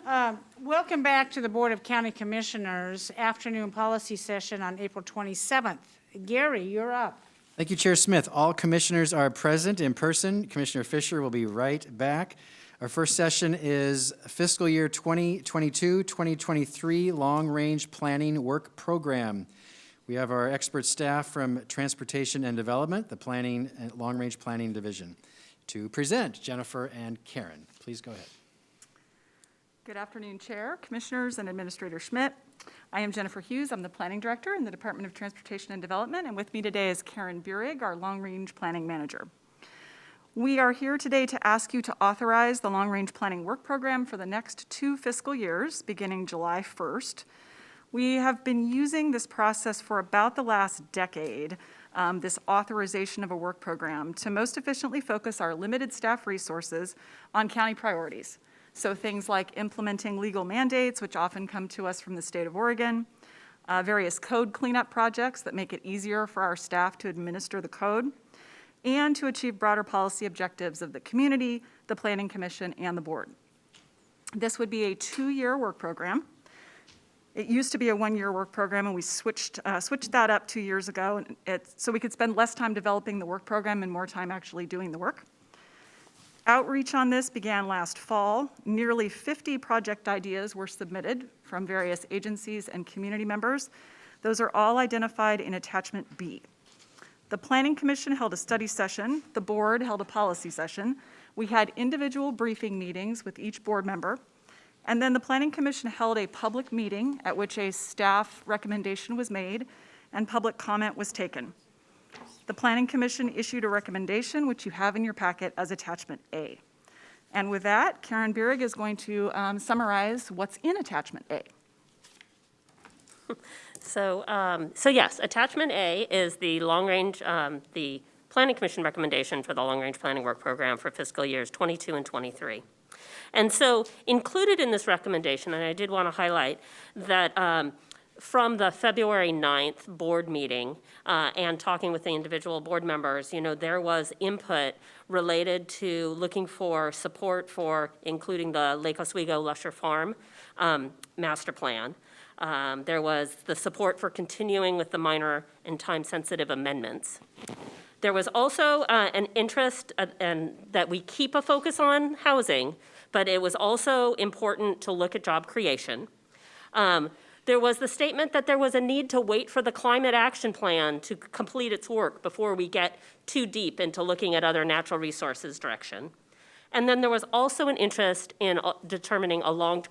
Welcome back to the Board of County Commissioners afternoon policy session on April 27th. Gary, you're up. Thank you, Chair Smith. All commissioners are present in person. Commissioner Fisher will be right back. Our first session is fiscal year 2022-2023 long-range planning work program. We have our expert staff from Transportation and Development, the Planning and Long-Range Planning Division, to present. Jennifer and Karen, please go ahead. Good afternoon, Chair, Commissioners, and Administrator Schmidt. I am Jennifer Hughes. I'm the Planning Director in the Department of Transportation and Development, and with me today is Karen Burig, our Long-Range Planning Manager. We are here today to ask you to authorize the Long-Range Planning Work Program for the next 2 fiscal years, beginning July 1st. We have been using this process for about the last decade, this authorization of a work program, to most efficiently focus our limited staff resources on county priorities. So things like implementing legal mandates, which often come to us from the state of Oregon, various code cleanup projects that make it easier for our staff to administer the code, and to achieve broader policy objectives of the community, the Planning Commission, and the board. This would be a 2-year work program. It used to be a 1-year work program, and we switched that up 2 years ago, so we could spend less time developing the work program and more time actually doing the work. Outreach on this began last fall. Nearly 50 project ideas were submitted from various agencies and community members. Those are all identified in Attachment B. The Planning Commission held a study session. The board held a policy session. We had individual briefing meetings with each board member. And then the Planning Commission held a public meeting at which a staff recommendation was made and public comment was taken. The Planning Commission issued a recommendation, which you have in your packet as Attachment A. And with that, Karen Burig is going to summarize what's in Attachment A. So yes, Attachment A is the long-range, the Planning Commission recommendation for the long-range planning work program for fiscal years 22 and 23. And so included in this recommendation, and I did want to highlight that from the February 9th board meeting and talking with the individual board members, there was input related to looking for support for including the Lake Oswego Lusher Farm master plan. There was the support for continuing with the minor and time-sensitive amendments. There was also an interest and that we keep a focus on housing, but it was also important to look at job creation. There was the statement that there was a need to wait for the climate action plan to complete its work before we get too deep into looking at other natural resources direction. And then there was also an interest in determining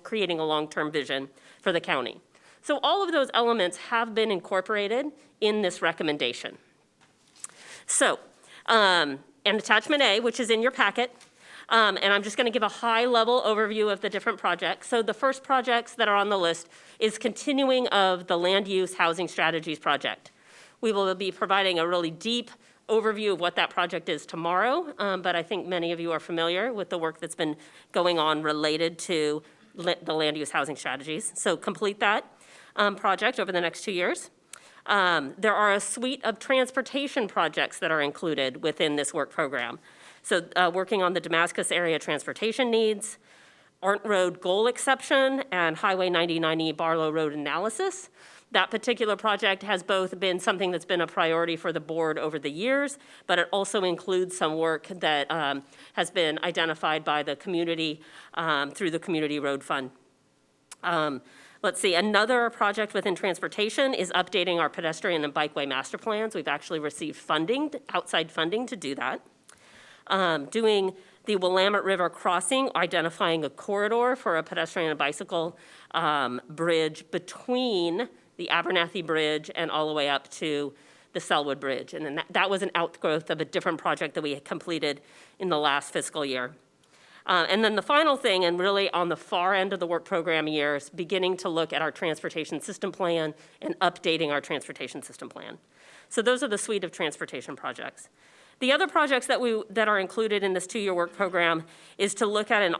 creating a long-term vision for the county. So all of those elements have been incorporated in this recommendation. So, and Attachment A, which is in your packet, and I'm just going to give a high-level overview of the different projects. So the first projects that are on the list is continuing of the Land Use Housing Strategies project. We will be providing a really deep overview of what that project is tomorrow, but I think many of you are familiar with the work that's been going on related to the Land Use Housing Strategies. So complete that project over the next 2 years. There are a suite of transportation projects that are included within this work program. So working on the Damascus area transportation needs, Arndt Road goal exception, and Highway 9090 Barlow Road analysis. That particular project has both been something that's been a priority for the board over the years, but it also includes some work that has been identified by the community through the Community Road Fund. Let's see, another project within transportation is updating our pedestrian and bikeway master plans. We've actually received funding, outside funding to do that. Doing the Willamette River crossing, identifying a corridor for a pedestrian and bicycle bridge between the Abernathy Bridge and all the way up to the Selwood Bridge. And then that was an outgrowth of a different project that we had completed in the last fiscal year. And then the final thing, and really on the far end of the work program years, beginning to look at our transportation system plan and updating our transportation system plan. So those are the suite of transportation projects. The other projects that are included in this 2-year work program is to look at an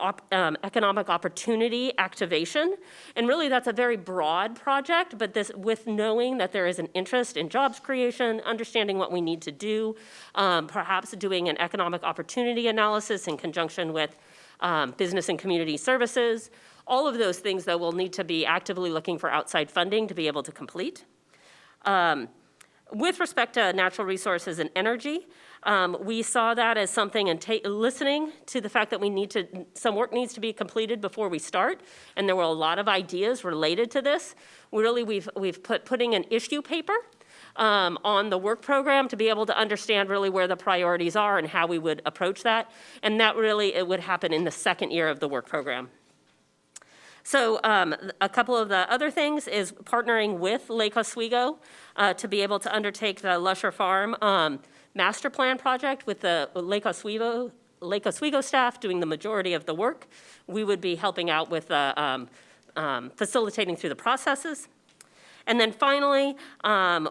economic opportunity activation. And really that's a very broad project, but this with knowing that there is an interest in jobs creation, understanding what we need to do, perhaps doing an economic opportunity analysis in conjunction with business and community services, All of those things, though, will need to be actively looking for outside funding to be able to complete. With respect to natural resources and energy, we saw that as something, and listening to the fact that some work needs to be completed before we start, and there were a lot of ideas related to this. We've putting an issue paper on the work program to be able to understand really where the priorities are and how we would approach that, and that really, it would happen in the second year of the work program. So a couple of the other things is partnering with Lake Oswego to be able to undertake the Lusher Farm master plan project with the Lake Oswego staff doing the majority of the work. We would be helping out with facilitating through the processes. And then finally,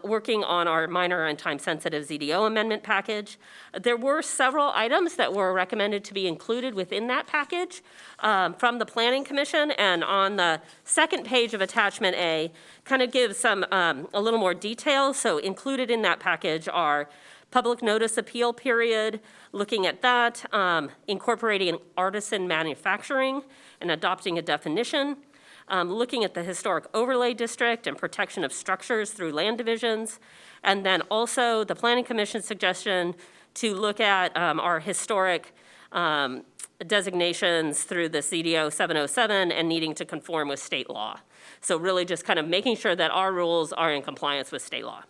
working on our minor and time-sensitive ZDO amendment package. There were several items that were recommended to be included within that package from the Planning Commission, and on the second page of Attachment A, kind of gives some a little more detail. So included in that package are public notice appeal period, looking at that, incorporating artisan manufacturing and adopting a definition, looking at the historic overlay district and protection of structures through land divisions, and then also the Planning Commission suggestion to look at our historic designations through the CDO 707 and needing to conform with state law. So really just kind of making sure that our rules are in compliance with state law.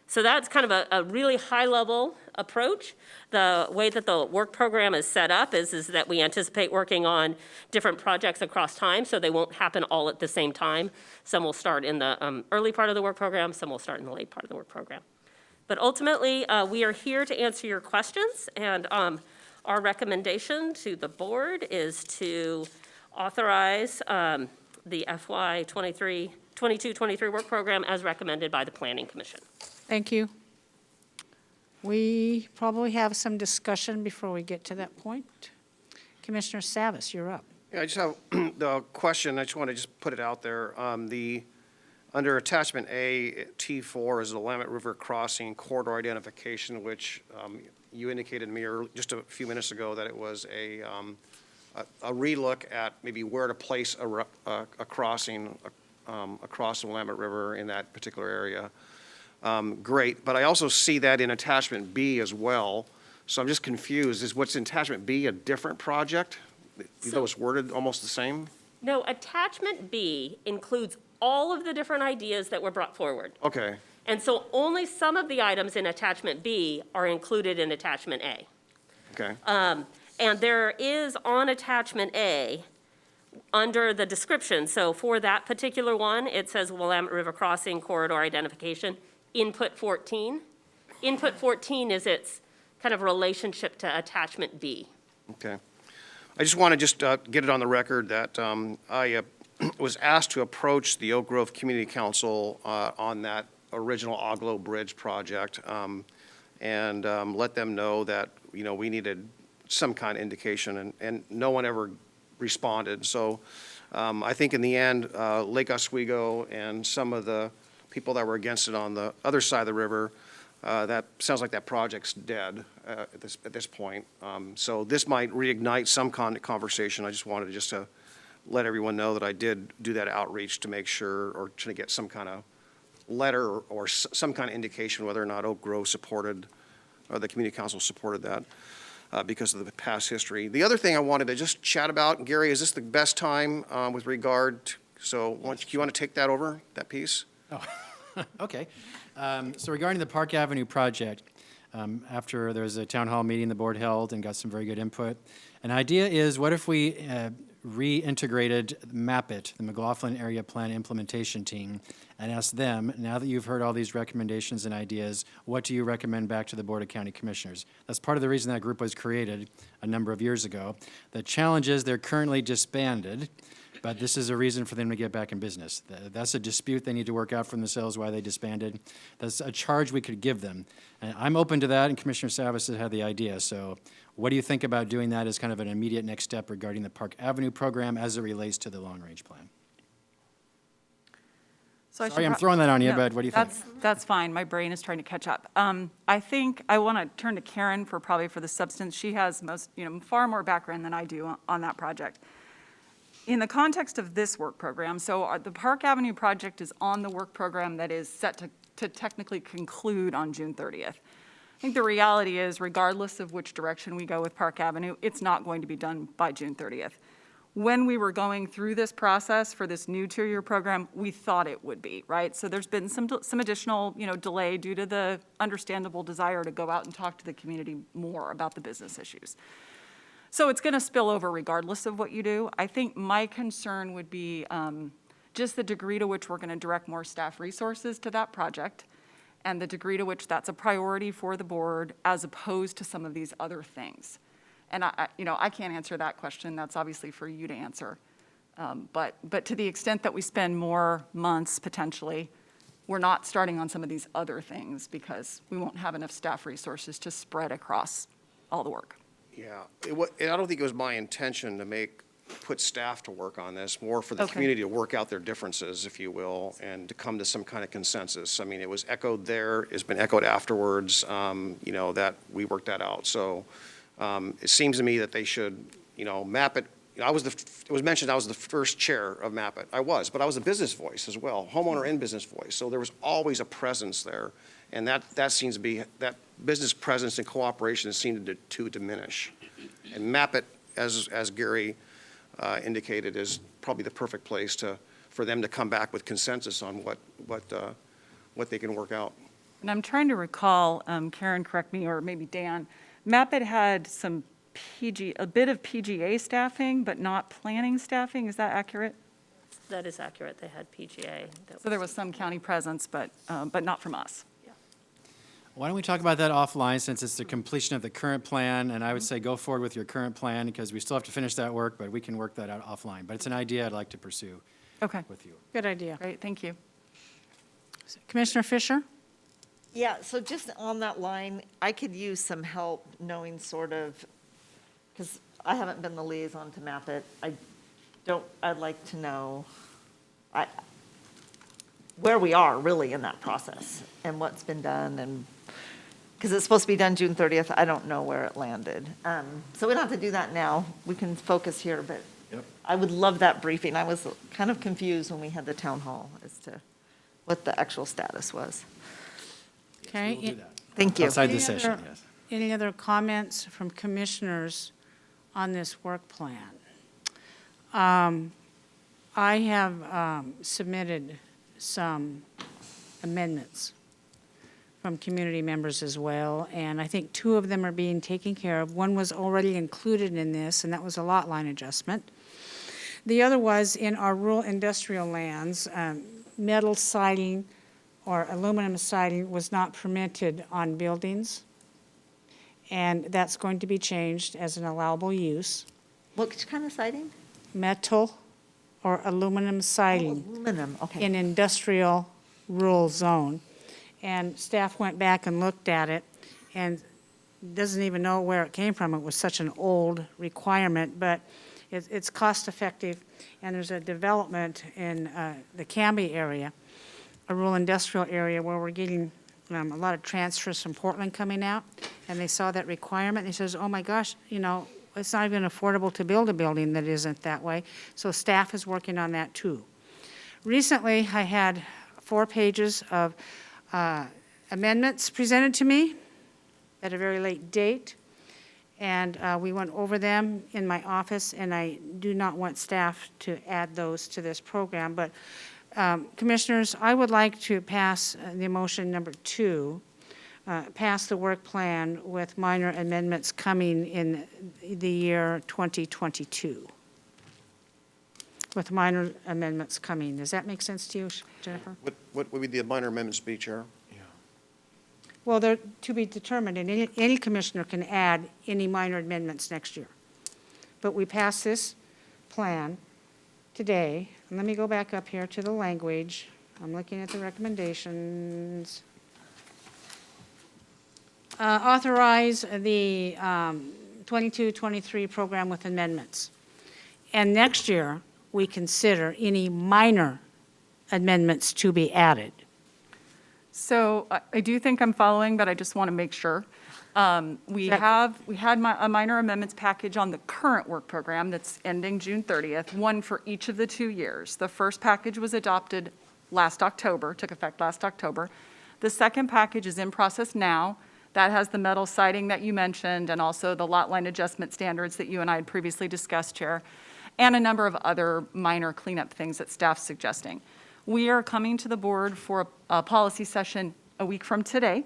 So that's kind of a really high-level approach. The way that the work program is set up is that we anticipate working on different projects across time, so they won't happen all at the same time. Some will start in the early part of the work program, some will start in the late part of the work program. But ultimately, we are here to answer your questions, and our recommendation to the board is to authorize the FY 22-23 work program as recommended by the Planning Commission. Thank you. We probably have some discussion before we get to that point. Commissioner Savas, you're up. Yeah, I just have the question. I just want to just put it out there. Under Attachment A, T4 is the Willamette River Crossing Corridor Identification, which you indicated to me just a few minutes ago that it was a relook at maybe where to place a crossing across the Willamette River in that particular area. Great, but I also see that in Attachment B as well. So I'm just confused. Is what's in Attachment B a different project? Though it's worded almost the same? No, Attachment B includes all of the different ideas that were brought forward. Okay. And so only some of the items in Attachment B are included in Attachment A. Okay. And there is on Attachment A, under the description, so for that particular one, it says Willamette River Crossing Corridor Identification, Input 14. Input 14 is its kind of relationship to Attachment B. Okay. I just want to get it on the record that I was asked to approach the Oak Grove Community Council on that original Oglow Bridge project and let them know that, you know, we needed some kind of indication, and no one ever responded. So I think in the end, Lake Oswego and some of the people that were against it on the other side of the river, that sounds like that project's dead at this point. So this might reignite some kind of conversation. I just wanted to let everyone know that I did do that outreach to make sure, or to get some kind of letter or some kind of indication whether or not Oak Grove supported, or the community council supported that because of the past history. The other thing I wanted to just chat about, Gary, is this the best time with regard to, so you want to take that over, that piece? Oh, okay. So regarding the Park Avenue project, after there was a town hall meeting the board held and got some very good input, an idea is, what if we reintegrated MAPIT, the McLaughlin Area Plan Implementation Team, and asked them, now that you've heard all these recommendations and ideas, what do you recommend back to the Board of County Commissioners? That's part of the reason that group was created a number of years ago. The challenge is they're currently disbanded, but this is a reason for them to get back in business. That's a dispute they need to work out for themselves, why they disbanded. That's a charge we could give them. And I'm open to that, and Commissioner Savas has had the idea. So what do you think about doing that as kind of an immediate next step regarding the Park Avenue program as it relates to the long-range plan? So Sorry, I'm throwing that on you, No, but what do you think? That's fine. My brain is trying to catch up. I think I want to turn to Karen for the substance. She has far more background than I do on that project. In the context of this work program, so the Park Avenue project is on the work program that is set to technically conclude on June 30th. I think the reality is, regardless of which direction we go with Park Avenue, it's not going to be done by June 30th. When we were going through this process for this new two-year program, we thought it would be, right? So there's been some additional, delay due to the understandable desire to go out and talk to the community more about the business issues. So it's going to spill over regardless of what you do. I think my concern would be just the degree to which we're going to direct more staff resources to that project and the degree to which that's a priority for the board as opposed to some of these other things. And I can't answer that question. That's obviously for you to answer. But to the extent that we spend more months potentially, we're not starting on some of these other things because we won't have enough staff resources to spread across all the work. Yeah, I don't think it was my intention to put staff to work on this, more for the Okay. community to work out their differences, if you will, and to come to some kind of consensus. I mean, it was echoed there, it's been echoed afterwards, that we worked that out. So it seems to me that they should, map it. It was mentioned I was the first chair of Map It. I was, but I was a business voice as well, homeowner and business voice. So there was always a presence there. And that seems to be, that business presence and cooperation seemed to diminish. And Map It, as Gary indicated, is probably the perfect place for them to come back with consensus on what they can work out. And I'm trying to recall, Karen, correct me, or maybe Dan, Map It had a bit of PGA staffing, but not planning staffing. Is that accurate? That is accurate. They had PGA. So there was some county presence, but not from us. Why don't we talk about that offline, since it's the completion of the current plan, and I would say go forward with your current plan, because we still have to finish that work, but we can work that out offline. But it's an idea I'd like to pursue Okay, with you. Good idea. great, thank you. Commissioner Fisher? Yeah, so just on that line, I could use some help knowing sort of, because I haven't been the liaison to Map It. I'd like to know where we are really in that process and what's been done, and, because it's supposed to be done June 30th, I don't know where it landed. So we don't have to do that now, we can focus here, but I would love that briefing. I was kind of confused when we had the town hall as to what the actual status was. Okay. We'll do that. Thank you. Outside Any this session, other- yes. Any other comments from commissioners on this work plan? I have submitted some amendments from community members as well, and I think two of them are being taken care of. One was already included in this, and that was a lot line adjustment. The other was in our rural industrial lands, metal siding or aluminum siding was not permitted on buildings, and that's going to be changed as an allowable use. What kind of siding? Metal or aluminum siding Aluminum, okay. in industrial rural zone. And staff went back and looked at it and doesn't even know where it came from. It was such an old requirement, but it's cost effective. And there's a development in the Canby area, a rural industrial area where we're getting a lot of transfers from Portland coming out. And they saw that requirement and they says, oh my gosh, it's not even affordable to build a building that isn't that way. So staff is working on that too. Recently, I had 4 pages of amendments presented to me at a very late date, and we went over them in my office, and I do not want staff to add those to this program. But Commissioners, I would like to pass the motion number 2, pass the work plan with minor amendments coming in the year 2022. With minor amendments coming. Does that make sense to you, Jennifer? What would be the minor amendments be, Chair? Well, they're to be determined, and any commissioner can add any minor amendments next year. But we passed this plan today, and let me go back up here to the language. I'm looking at the recommendations. Authorize the 22-23 program with amendments. And next year, we consider any minor amendments to be added. So I do think I'm following, but I just want to make sure. We had a minor amendments package on the current work program that's ending June 30th, one for each of the 2 years. The first package was adopted last October, took effect last October. The second package is in process now. That has the metal siding that you mentioned and also the lot line adjustment standards that you and I had previously discussed, Chair, and a number of other minor cleanup things that staff's suggesting. We are coming to the board for a policy session a week from today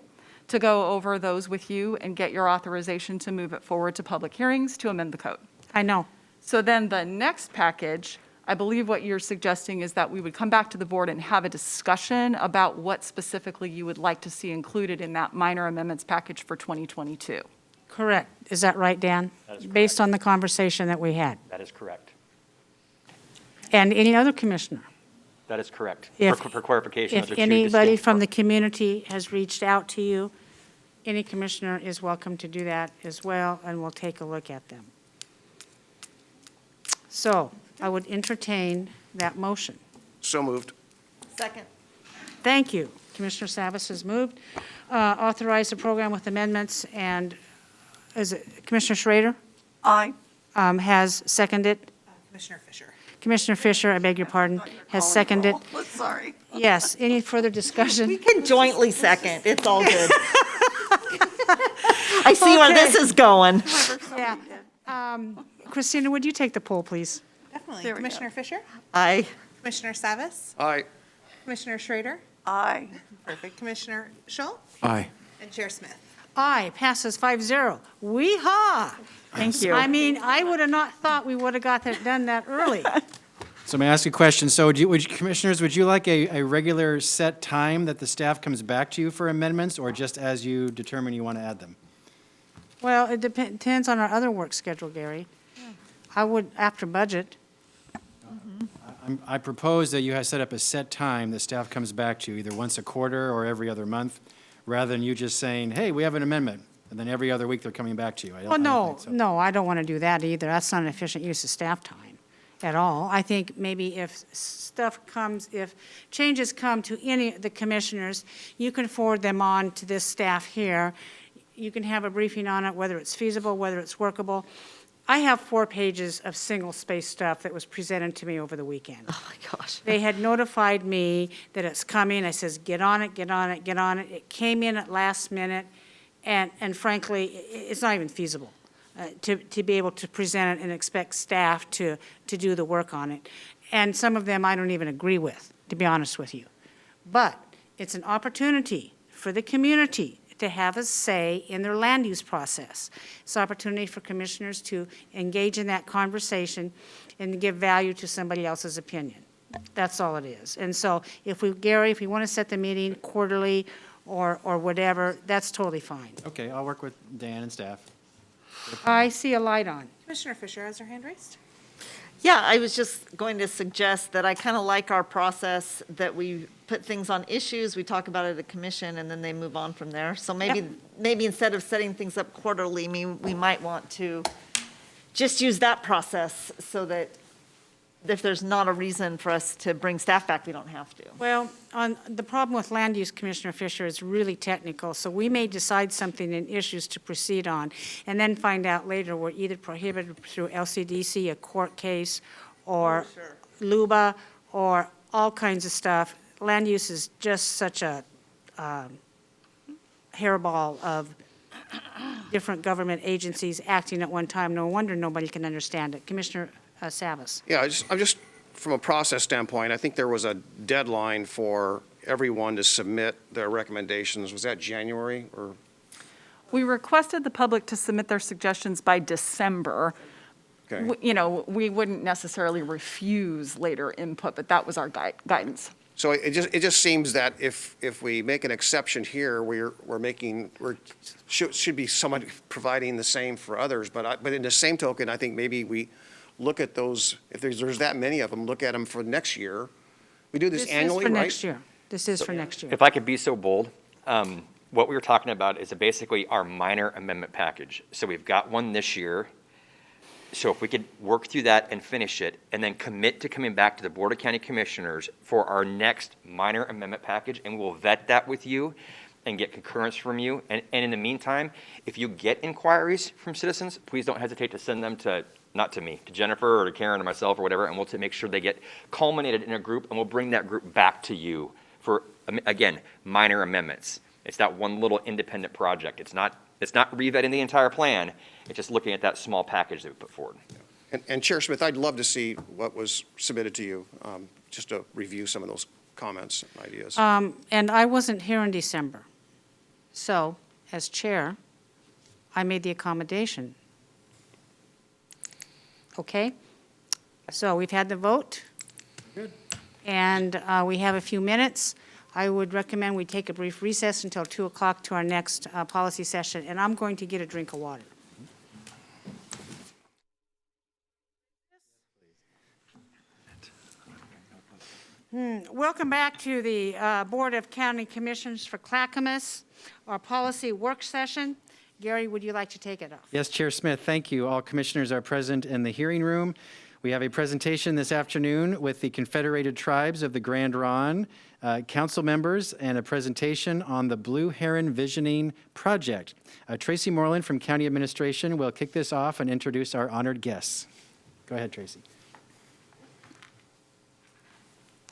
to go over those with you and get your authorization to move it forward to public hearings to amend the code. I know. So then the next package, I believe what you're suggesting is that we would come back to the board and have a discussion about what specifically you would like to see included in that minor amendments package for 2022. Correct. Is that right, Dan? That is correct. Based on the conversation that we had. That is correct. And any other commissioner? That is correct. If- For clarification, those If are two anybody distinct from the community has reached out to you, any commissioner is welcome to do that as well, and we'll take a look at them. So I would entertain that motion. So moved. Second. Thank you. Commissioner Savas has moved. Authorize the program with amendments, and is it Commissioner Schrader? Aye. Has seconded. Commissioner Fisher. Commissioner Fisher, I beg your pardon, has seconded. Sorry. Yes. Any further We discussion? can jointly second, it's all good. I see where this is going. Yeah. Christina, would you take the poll, please? Definitely. Commissioner Fisher? Aye. Commissioner Savas? Aye. Commissioner Schrader? Aye. Perfect. Commissioner Schultz? Aye. And Chair Smith? Aye, passes 5-0. Wee-haw! Thank you. I mean, I would have not thought we would have got that done that early. So may I ask a question? So commissioners, would you like a regular set time that the staff comes back to you for amendments, or just as you determine you want to add them? Well, it depends on our other work schedule, Gary. I would, after budget. I propose that you have set up a set time that staff comes back to you, either once a quarter or every other month, rather than you just saying, hey, we have an amendment, and then every other week they're coming back to you. I don't think so. No, I don't want to do that either. That's not an efficient use of staff time at all. I think maybe if changes come to any of the commissioners, you can forward them on to this staff here. You can have a briefing on it, whether it's feasible, whether it's workable. I have 4 pages of single-space stuff that was presented to me over the weekend. Oh, my gosh. They had notified me that it's coming. I says, get on it, get on it, get on it. It came in at last minute, and frankly, it's not even feasible to be able to present it and expect staff to do the work on it. And some of them I don't even agree with, to be honest with you. But it's an opportunity for the community to have a say in their land use process. It's an opportunity for commissioners to engage in that conversation and give value to somebody else's opinion. That's all it is. And so Gary, if we want to set the meeting quarterly or whatever, that's totally fine. Okay, I'll work with Dan and staff. I see a light on. Commissioner Fisher has her hand raised. Yeah, I was just going to suggest that I kind of like our process, that we put things on issues, we talk about it at a commission, and then they move on from there. So maybe instead of setting things up quarterly, we might want to just use that process so that if there's not a reason for us to bring staff back, we don't have to. Well, the problem with land use, Commissioner Fisher, is really technical, so we may decide something in issues to proceed on, and then find out later we're either prohibited through LCDC, a court case, or LUBA, or all kinds of stuff. Land use is just such a hairball of different government agencies acting at one time. No wonder nobody can understand it. Commissioner Savas. Yeah, I'm just, from a process standpoint, I think there was a deadline for everyone to submit their recommendations. Was that January or? We requested the public to submit their suggestions by December. Okay. We wouldn't necessarily refuse later input, but that was our guidance. So it just seems that if we make an exception here, should be someone providing the same for others. But in the same token, I think maybe we look at those, if there's that many of them, look at them for next year. We do this annually, right? This is for next year. This is for next year. If I could be so bold, what we were talking about is basically our minor amendment package. So we've got one this year. So if we could work through that and finish it, and then commit to coming back to the Board of County Commissioners for our next minor amendment package, and we'll vet that with you. and get concurrence from you. And in the meantime, if you get inquiries from citizens, please don't hesitate to send them to, not to me, to Jennifer or to Karen or myself or whatever, and we'll make sure they get culminated in a group, and we'll bring that group back to you for, again, minor amendments. It's that one little independent project. It's not revetting the entire plan. It's just looking at that small package that we put forward. And Chair Smith, I'd love to see what was submitted to you, just to review some of those comments and ideas. And I wasn't here in December. So, as chair, I made the accommodation. Okay? So we've had the vote. Good. And we have a few minutes. I would recommend we take a brief recess until 2 o'clock to our next policy session, and I'm going to get a drink of water. Welcome back to the Board of County Commissioners for Clackamas, our policy work session. Gary, would you like to take it off? Yes, Chair Smith, thank you. All commissioners are present in the hearing room. We have a presentation this afternoon with the Confederated Tribes of the Grand Ronde, council members, and a presentation on the Blue Heron Visioning Project. Tracy Moreland from County Administration will kick this off and introduce our honored guests. Go ahead, Tracy.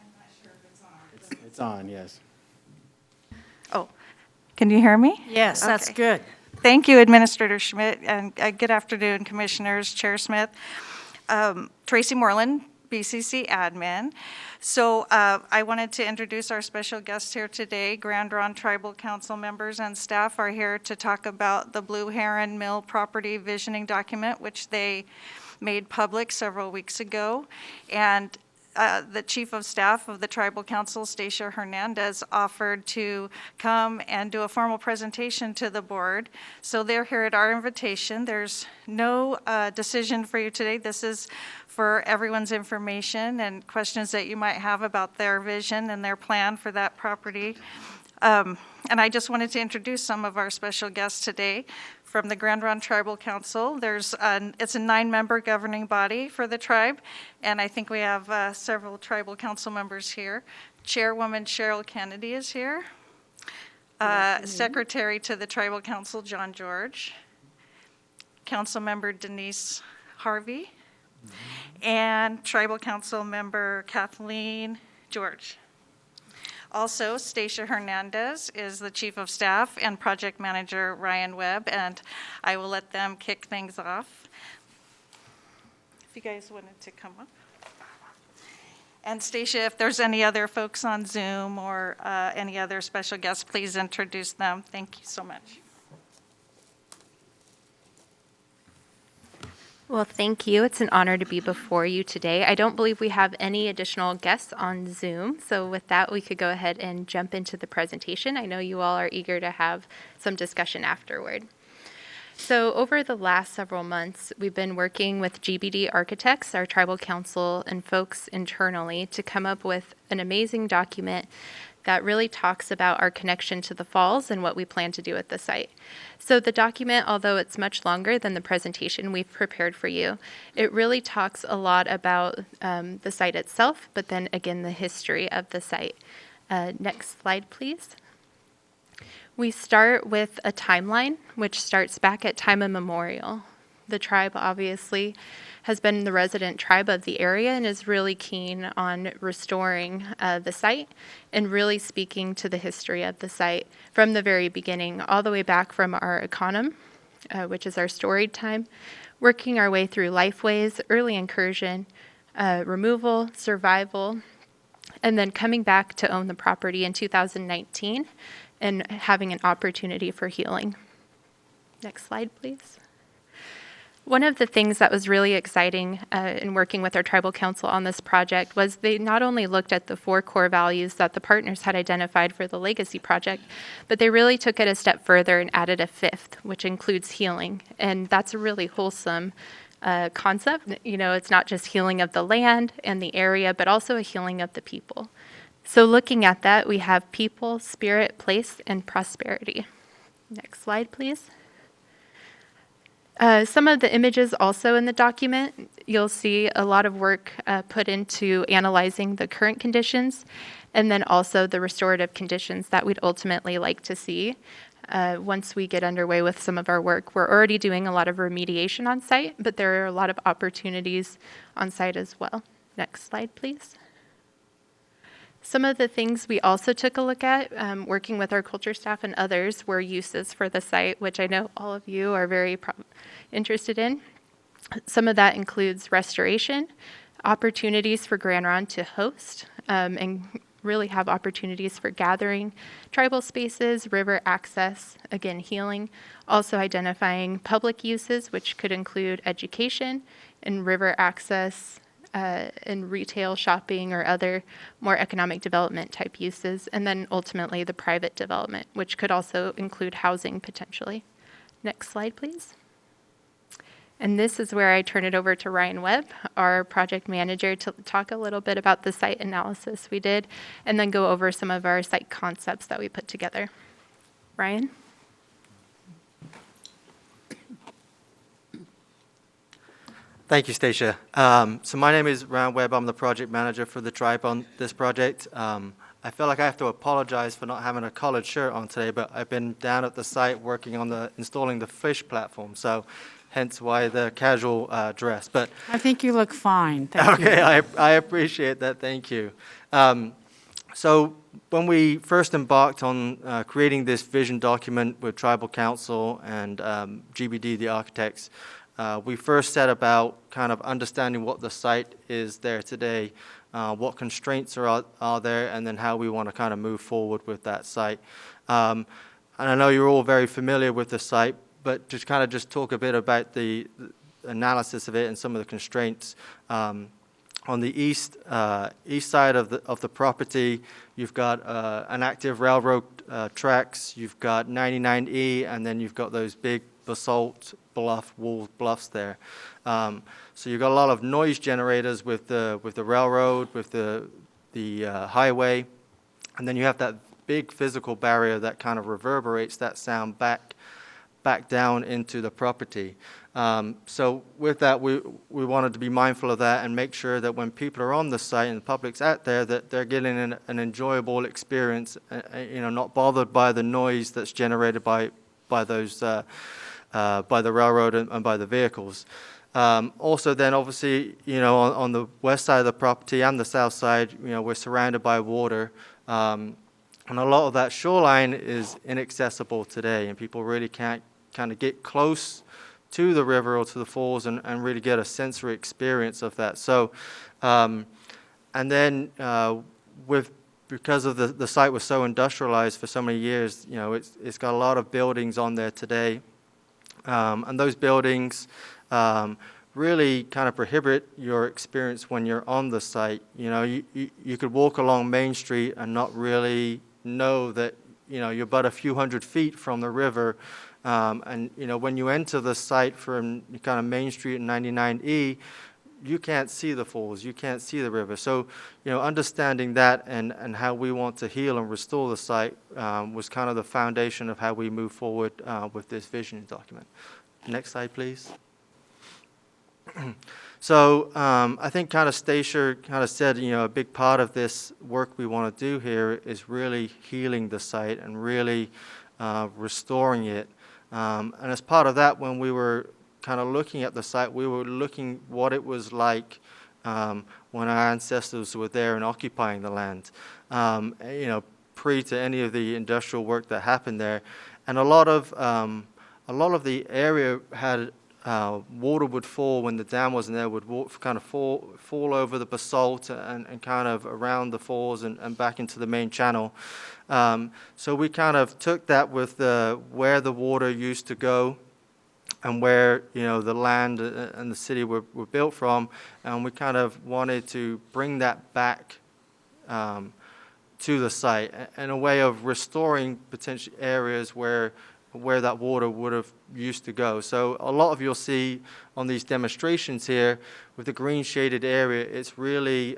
I'm not sure if it's on. It's on, yes. Oh, can you hear me? Yes, that's Okay. good. Thank you, Administrator Schmidt, and good afternoon, Commissioners, Chair Smith. Tracy Moreland, BCC Admin. So I wanted to introduce our special guests here today. Grand Ronde Tribal Council members and staff are here to talk about the Blue Heron Mill Property Visioning Document, which they made public several weeks ago. And the Chief of Staff of the Tribal Council, Stacia Hernandez, offered to come and do a formal presentation to the board. So they're here at our invitation. There's no decision for you today. This is for everyone's information and questions that you might have about their vision and their plan for that property. And I just wanted to introduce some of our special guests today. From the Grand Ronde Tribal Council, it's a 9-member governing body for the tribe, and I think we have several tribal council members here. Chairwoman Cheryl Kennedy is here. Secretary to the Tribal Council, John George. Council member Denise Harvey. And Tribal Council member Kathleen George. Also, Stacia Hernandez is the Chief of Staff, and Project Manager Ryan Webb, and I will let them kick things off. If you guys wanted to come up. And Stacia, if there's any other folks on Zoom or any other special guests, please introduce them. Thank you so much. Well, thank you. It's an honor to be before you today. I don't believe we have any additional guests on Zoom, so with that, we could go ahead and jump into the presentation. I know you all are eager to have some discussion afterward. So over the last several months, we've been working with GBD Architects, our tribal council, and folks internally to come up with an amazing document that really talks about our connection to the falls and what we plan to do at the site. So the document, although it's much longer than the presentation we've prepared for you, it really talks a lot about the site itself, but then again, the history of the site. Next slide, please. We start with a timeline, which starts back at time immemorial. The tribe obviously has been the resident tribe of the area and is really keen on restoring the site and really speaking to the history of the site from the very beginning, all the way back from our economy, which is our storied time, working our way through lifeways, early incursion, removal, survival, and then coming back to own the property in 2019 and having an opportunity for healing. Next slide, please. One of the things that was really exciting in working with our tribal council on this project was they not only looked at the 4 core values that the partners had identified for the legacy project, but they really took it a step further and added a 5th, which includes healing. And that's a really wholesome concept. You know, it's not just healing of the land and the area, but also a healing of the people. So looking at that, we have people, spirit, place, and prosperity. Next slide, please. Some of the images also in the document, you'll see a lot of work put into analyzing the current conditions and then also the restorative conditions that we'd ultimately like to see once we get underway with some of our work. We're already doing a lot of remediation on site, but there are a lot of opportunities on site as well. Next slide, please. Some of the things we also took a look at, working with our culture staff and others, were uses for the site, which I know all of you are very interested in. Some of that includes restoration, opportunities for Grand Ronde to host, and really have opportunities for gathering, tribal spaces, river access, again, healing, also identifying public uses, which could include education and river access, and retail shopping or other more economic development type uses, and then ultimately the private development, which could also include housing potentially. Next slide, please. And this is where I turn it over to Ryan Webb, our project manager, to talk a little bit about the site analysis we did, and then go over some of our site concepts that we put together. Ryan? Thank you, Stacia. So my name is Ryan Webb. I'm the project manager for the tribe on this project. I feel like I have to apologize for not having a collared shirt on today, but I've been down at the site working on installing the fish platform, so hence why the casual dress. But I think you look fine. Thank you. okay, I appreciate that. Thank you. So when we first embarked on creating this vision document with Tribal Council and GBD, the architects, we first set about kind of understanding what the site is there today, what constraints are there, and then how we want to kind of move forward with that site. And I know you're all very familiar with the site, but just kind of just talk a bit about the analysis of it and some of the constraints. On the east side of the property, you've got an active railroad tracks, you've got 99E, and then you've got those big basalt bluffs there. So you've got a lot of noise generators with the railroad, with the highway, and then you have that big physical barrier that kind of reverberates that sound back down into the property. So with that, we wanted to be mindful of that and make sure that when people are on the site and the public's out there, that they're getting an enjoyable experience, not bothered by the noise that's generated by those by the railroad and by the vehicles. Also then obviously, on the west side of the property and the south side, we're surrounded by water. And a lot of that shoreline is inaccessible today, and people really can't kind of get close to the river or to the falls and really get a sensory experience of that. So, and then because of the site was so industrialized for so many years, it's got a lot of buildings on there today. And those buildings really kind of prohibit your experience when you're on the site. You could walk along Main Street and not really know that, you're but a few hundred feet from the river. And when you enter the site from kind of Main Street and 99E, you can't see the falls, you can't see the river. So, understanding that and how we want to heal and restore the site was kind of the foundation of how we move forward with this vision document. Next slide, please. So I think kind of Stacia kind of said, a big part of this work we want to do here is really healing the site and really restoring it. And as part of that, when we were kind of looking at the site, we were looking what it was like when our ancestors were there and occupying the land, pre to any of the industrial work that happened there. And a lot of the area had water would fall when the dam wasn't there, would kind of fall over the basalt and kind of around the falls and back into the main channel. So we kind of took that with where the water used to go and where the land and the city were built from, and we kind of wanted to bring that back to the site in a way of restoring potential areas where that water would have used to go. So a lot of you'll see on these demonstrations here with the green shaded area, it's really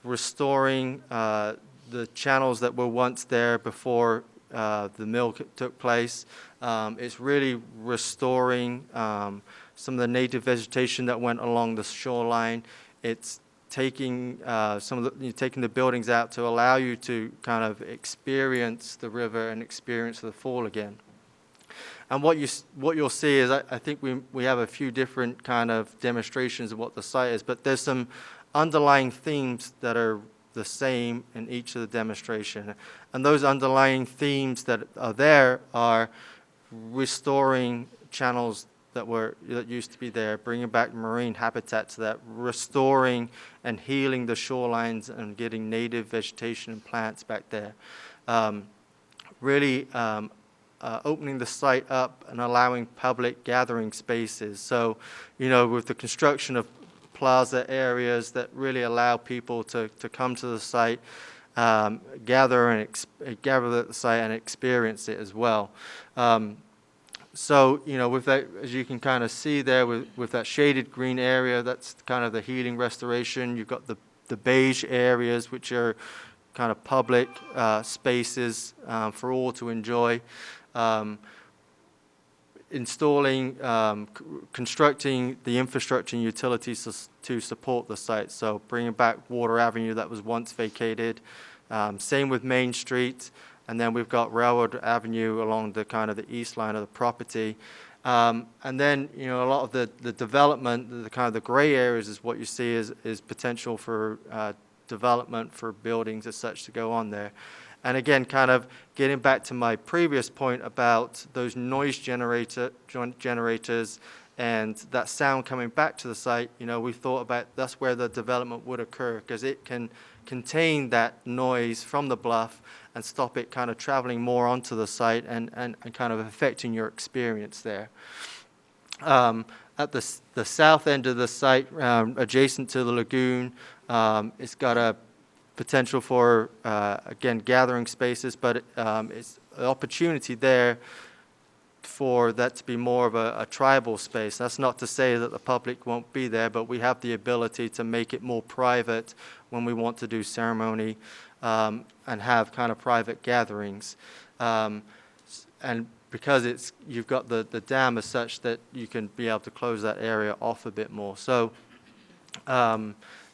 restoring the channels that were once there before the mill took place. It's really restoring some of the native vegetation that went along the shoreline. It's taking taking the buildings out to allow you to kind of experience the river and experience the fall again. And what you'll see is, I think we have a few different kind of demonstrations of what the site is, but there's some underlying themes that are the same in each of the demonstration. And those underlying themes that are there are restoring channels that used to be there, bringing back marine habitat to that, restoring and healing the shorelines and getting native vegetation and plants back there. Really opening the site up and allowing public gathering spaces. So, with the construction of plaza areas that really allow people to come to the site, gather at the site and experience it as well. So, with that, as you can kind of see there with that shaded green area, that's kind of the healing restoration. You've got the beige areas, which are kind of public spaces for all to enjoy. Installing, constructing the infrastructure and utilities to support the site. So bringing back Water Avenue that was once vacated. Same with Main Street. And then we've got Railroad Avenue along the kind of the east line of the property. And then, a lot of the development, the kind of the gray areas is what you see is potential for development for buildings as such to go on there. And again, kind of getting back to my previous point about those noise generators and that sound coming back to the site, we thought about that's where the development would occur, because it can contain that noise from the bluff and stop it kind of traveling more onto the site and kind of affecting your experience there. At the south end of the site, adjacent to the lagoon, it's got a potential for, again, gathering spaces, but it's an opportunity there for that to be more of a tribal space. That's not to say that the public won't be there, but we have the ability to make it more private when we want to do ceremony and have kind of private gatherings. And because you've got the dam as such that you can be able to close that area off a bit more. So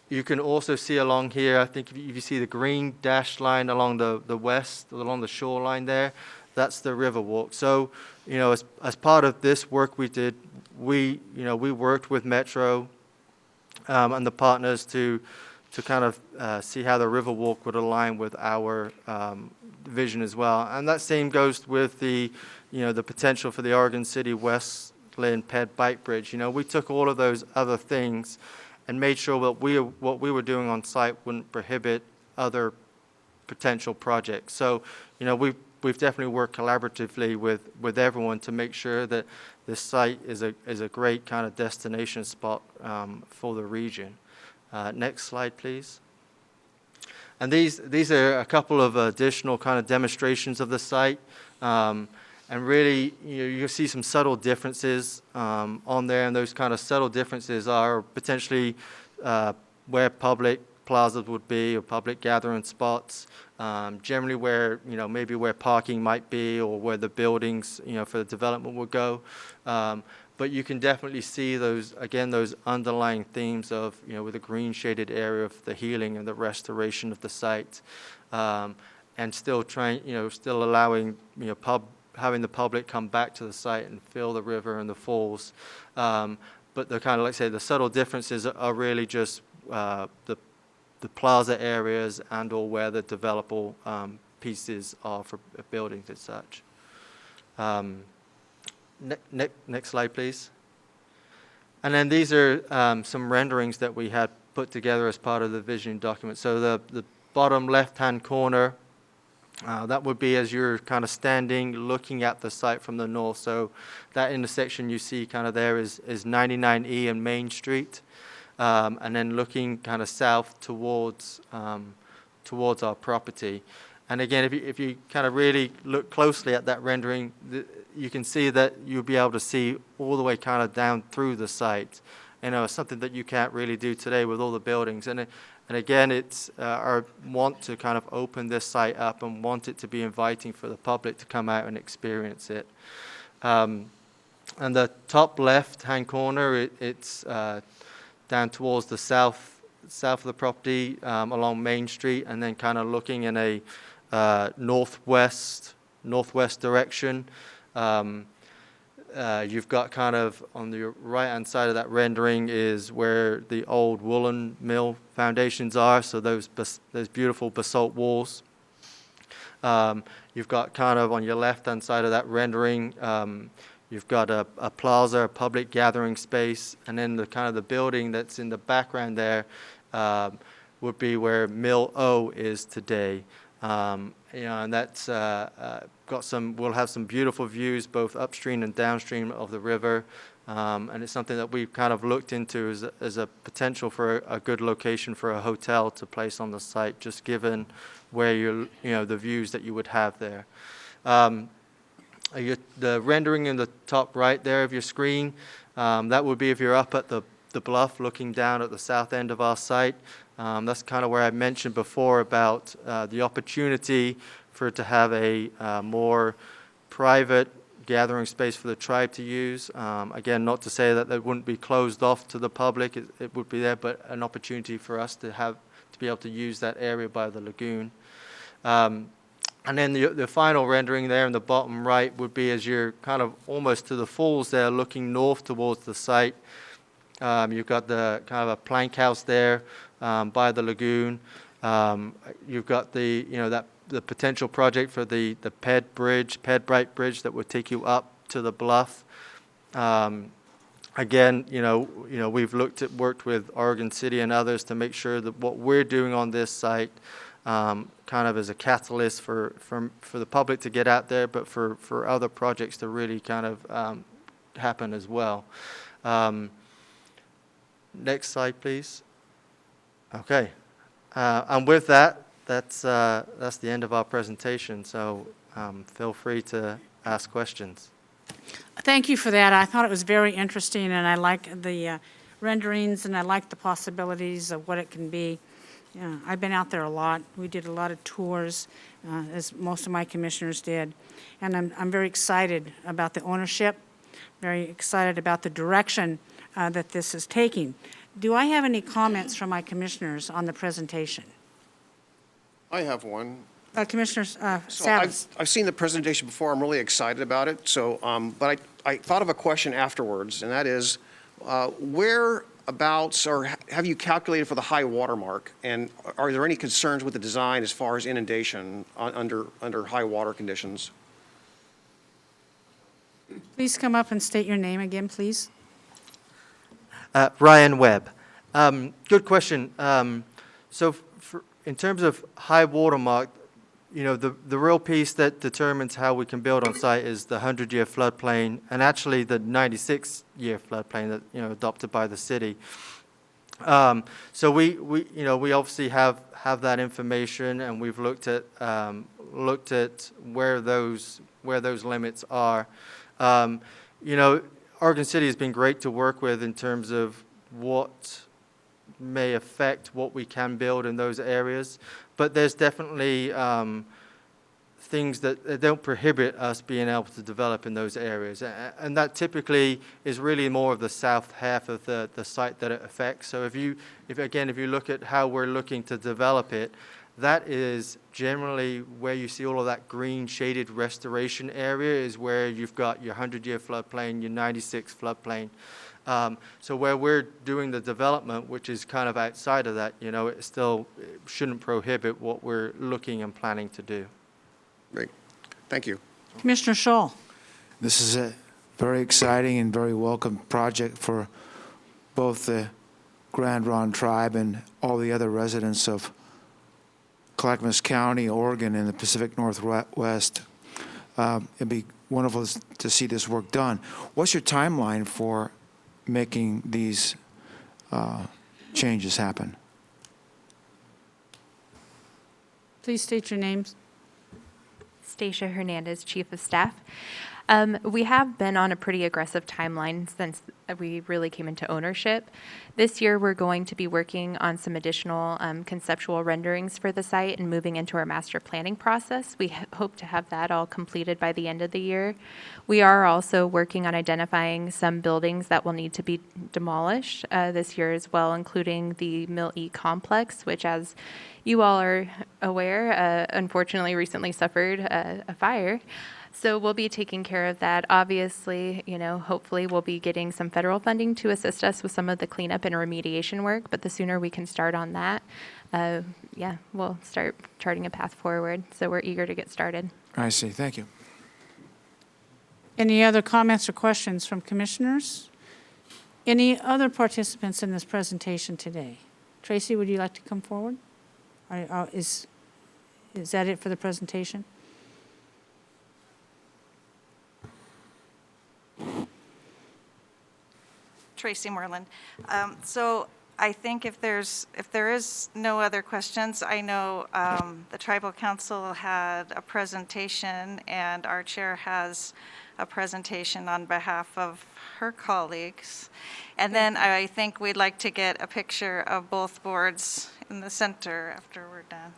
you can also see along here, I think if you see the green dashed line along the west, along the shoreline there, that's the Riverwalk. So, as part of this work we did, we worked with Metro and the partners to kind of see how the Riverwalk would align with our vision as well. And that same goes with the potential for the Oregon City West Lynn Ped Bike Bridge. We took all of those other things and made sure that what we were doing on site wouldn't prohibit other potential projects. So, we've definitely worked collaboratively with everyone to make sure that this site is a great kind of destination spot for the region. Next slide, please. And these are a couple of additional kind of demonstrations of the site. And really, you'll see some subtle differences on there, and those kind of subtle differences are potentially where public plazas would be or public gathering spots, generally where, maybe where parking might be or where the buildings, for the development would go. But you can definitely see those underlying themes of, with the green shaded area of the healing and the restoration of the site, and still still allowing, having the public come back to the site and feel the river and the falls. But the kind of, the subtle differences are really just the plaza areas and or where the developable pieces are for buildings as such. Next slide, please. And then these are some renderings that we had put together as part of the vision document. So the bottom left-hand corner, that would be as you're kind of standing, looking at the site from the north. So that intersection you see kind of there is 99E and Main Street. And then looking kind of south towards our property. And again, if you kind of really look closely at that rendering, you can see that you'll be able to see all the way kind of down through the site. Something that you can't really do today with all the buildings. And And again, it's our want to kind of open this site up and want it to be inviting for the public to come out and experience it. And the top left-hand corner, it's down towards the south of the property, along Main Street, and then kind of looking in a northwest direction. You've got kind of on the right-hand side of that rendering is where the old woolen mill foundations are, so those beautiful basalt walls. You've got kind of on your left-hand side of that rendering, you've got a plaza, a public gathering space, and then the kind of the building that's in the background there would be where Mill O is today. And that's we'll have some beautiful views both upstream and downstream of the river. And it's something that we've kind of looked into as a potential for a good location for a hotel to place on the site, just given where the views that you would have there. The rendering in the top right there of your screen, that would be if you're up at the bluff looking down at the south end of our site. That's kind of where I mentioned before about the opportunity for it to have a more private gathering space for the tribe to use. Again, not to say that it wouldn't be closed off to the public, it would be there, but an opportunity for us to be able to use that area by the lagoon. And then the final rendering there in the bottom right would be as you're kind of almost to the falls there, looking north towards the site. You've got the kind of a plank house there by the lagoon. You've got the potential project for the Pedbright Bridge that would take you up to the bluff. Again, we've worked with Oregon City and others to make sure that what we're doing on this site kind of as a catalyst for the public to get out there, but for other projects to really kind of happen as well. Next slide, please. Okay. And with that, that's the end of our presentation. So feel free to ask questions. Thank you for that. I thought it was very interesting, and I like the renderings, and I like the possibilities of what it can be. Yeah, I've been out there a lot. We did a lot of tours, as most of my commissioners did, and I'm very excited about the ownership, very excited about the direction that this is taking. Do I have any comments from my commissioners on the presentation? I have one. Commissioner So Savas. I've seen the presentation before. I'm really excited about it. So, but I thought of a question afterwards, and that is, whereabouts, or have you calculated for the high water mark? And are there any concerns with the design as far as inundation under high water conditions? Please come up and state your name again, please. Ryan Webb. Good question. So in terms of high water mark, the real piece that determines how we can build on site is the 100-year floodplain, and actually the 96-year floodplain that adopted by the city. So we obviously have that information, and we've looked at where those limits are. Oregon City has been great to work with in terms of what may affect what we can build in those areas, but there's definitely things that don't prohibit us being able to develop in those areas, and that typically is really more of the south half of the site that it affects. So if you look at how we're looking to develop it, that is generally where you see all of that green shaded restoration area is where you've got your 100-year floodplain, your 96 floodplain. So where we're doing the development, which is kind of outside of that, it still shouldn't prohibit what we're looking and planning to do. Great. Thank you. Commissioner Scholl. This is a very exciting and very welcome project for both the Grand Ronde Tribe and all the other residents of Clackamas County, Oregon, and the Pacific Northwest. It'd be wonderful to see this work done. What's your timeline for making these changes happen? Please state your names. Stacia Hernandez, Chief of Staff. We have been on a pretty aggressive timeline since we really came into ownership. This year, we're going to be working on some additional conceptual renderings for the site and moving into our master planning process. We hope to have that all completed by the end of the year. We are also working on identifying some buildings that will need to be demolished this year as well, including the Mill E complex, which, as you all are aware, unfortunately recently suffered a fire. So we'll be taking care of that. Obviously, hopefully we'll be getting some federal funding to assist us with some of the cleanup and remediation work, but the sooner we can start on that, we'll start charting a path forward. So we're eager to get started. I see. Thank you. Any other comments or questions from commissioners? Any other participants in this presentation today? Tracy, would you like to come forward? Is that it for the presentation? Tracy Moreland. So I think if there is no other questions, I know the Tribal Council had a presentation and our chair has a presentation on behalf of her colleagues. And then I think we'd like to get a picture of both boards in the center after we're done.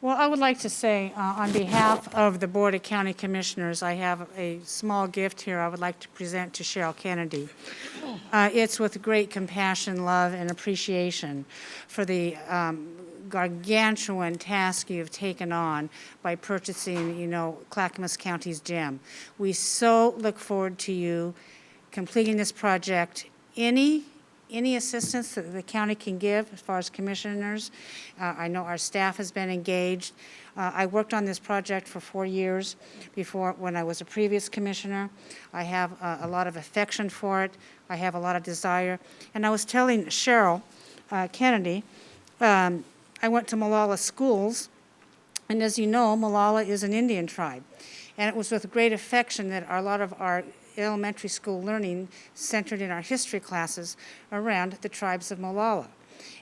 Well, I would like to say, on behalf of the Board of County Commissioners, I have a small gift here I would like to present to Cheryl Kennedy. It's with great compassion, love, and appreciation for the gargantuan task you've taken on by purchasing, Clackamas County's Diem. We so look forward to you completing this project. Any assistance that the county can give as far as commissioners. I know our staff has been engaged. I worked on this project for 4 years before when I was a previous commissioner. I have a lot of affection for it. I have a lot of desire. And I was telling Cheryl Kennedy, I went to Molalla schools, and as you know, Molalla is an Indian tribe. And it was with great affection that a lot of our elementary school learning centered in our history classes around the tribes of Molalla.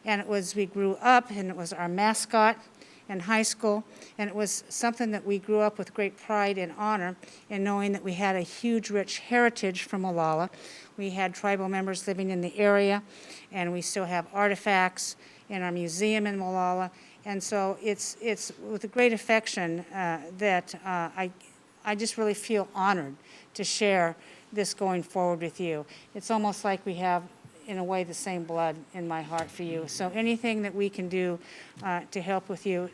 And we grew up, and it was our mascot in high school, and it was something that we grew up with great pride and honor in knowing that we had a huge, rich heritage from Molalla. We had tribal members living in the area, and we still have artifacts in our museum in Molalla. And so it's with a great affection that I just really feel honored to share this going forward with you. It's almost like we have, in a way, the same blood in my heart for you. So anything that we can do to help with you,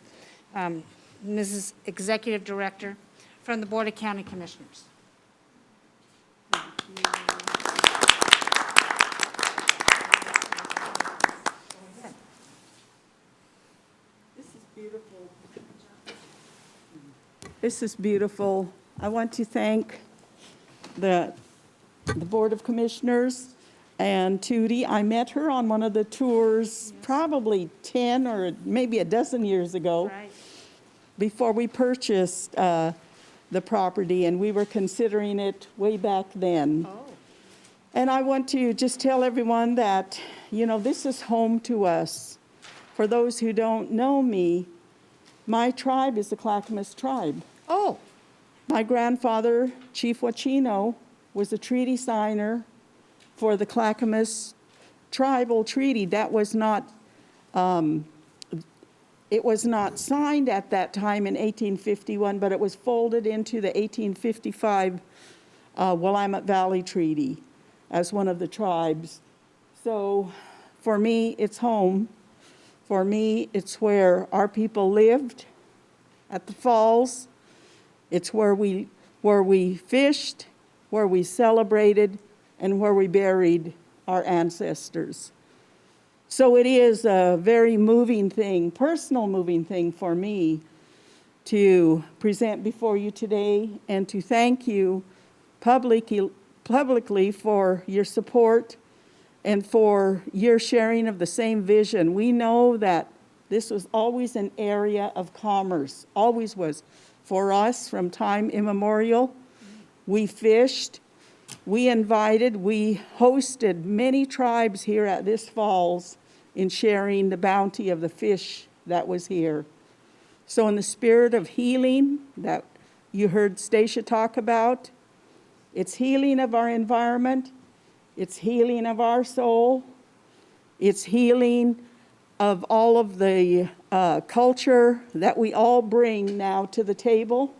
Mrs. Executive Director from the Board of County Commissioners. This is beautiful. This is beautiful. I want to thank the Board of Commissioners and Tootie. I met her on one of the tours probably 10 or maybe a dozen years ago. Right. Before we purchased the property, and we were considering it way back then. Oh. And I want to just tell everyone that, this is home to us. For those who don't know me, my tribe is the Clackamas tribe. Oh. My grandfather, Chief Wachino, was a treaty signer for the Clackamas Tribal Treaty. That was not, it was not signed at that time in 1851, but it was folded into the 1855 Willamette Valley Treaty as one of the tribes. So for me, it's home. For me, it's where our people lived at the falls. It's where we fished, where we celebrated, and where we buried our ancestors. So it is a very moving thing, personal moving thing for me to present before you today and to thank you publicly for your support and for your sharing of the same vision. We know that this was always an area of commerce, always was. For us, from time immemorial, we fished, we invited, we hosted many tribes here at this falls in sharing the bounty of the fish that was here. So in the spirit of healing that you heard Stacia talk about, It's healing of our environment. It's healing of our soul. It's healing of all of the culture that we all bring now to the table.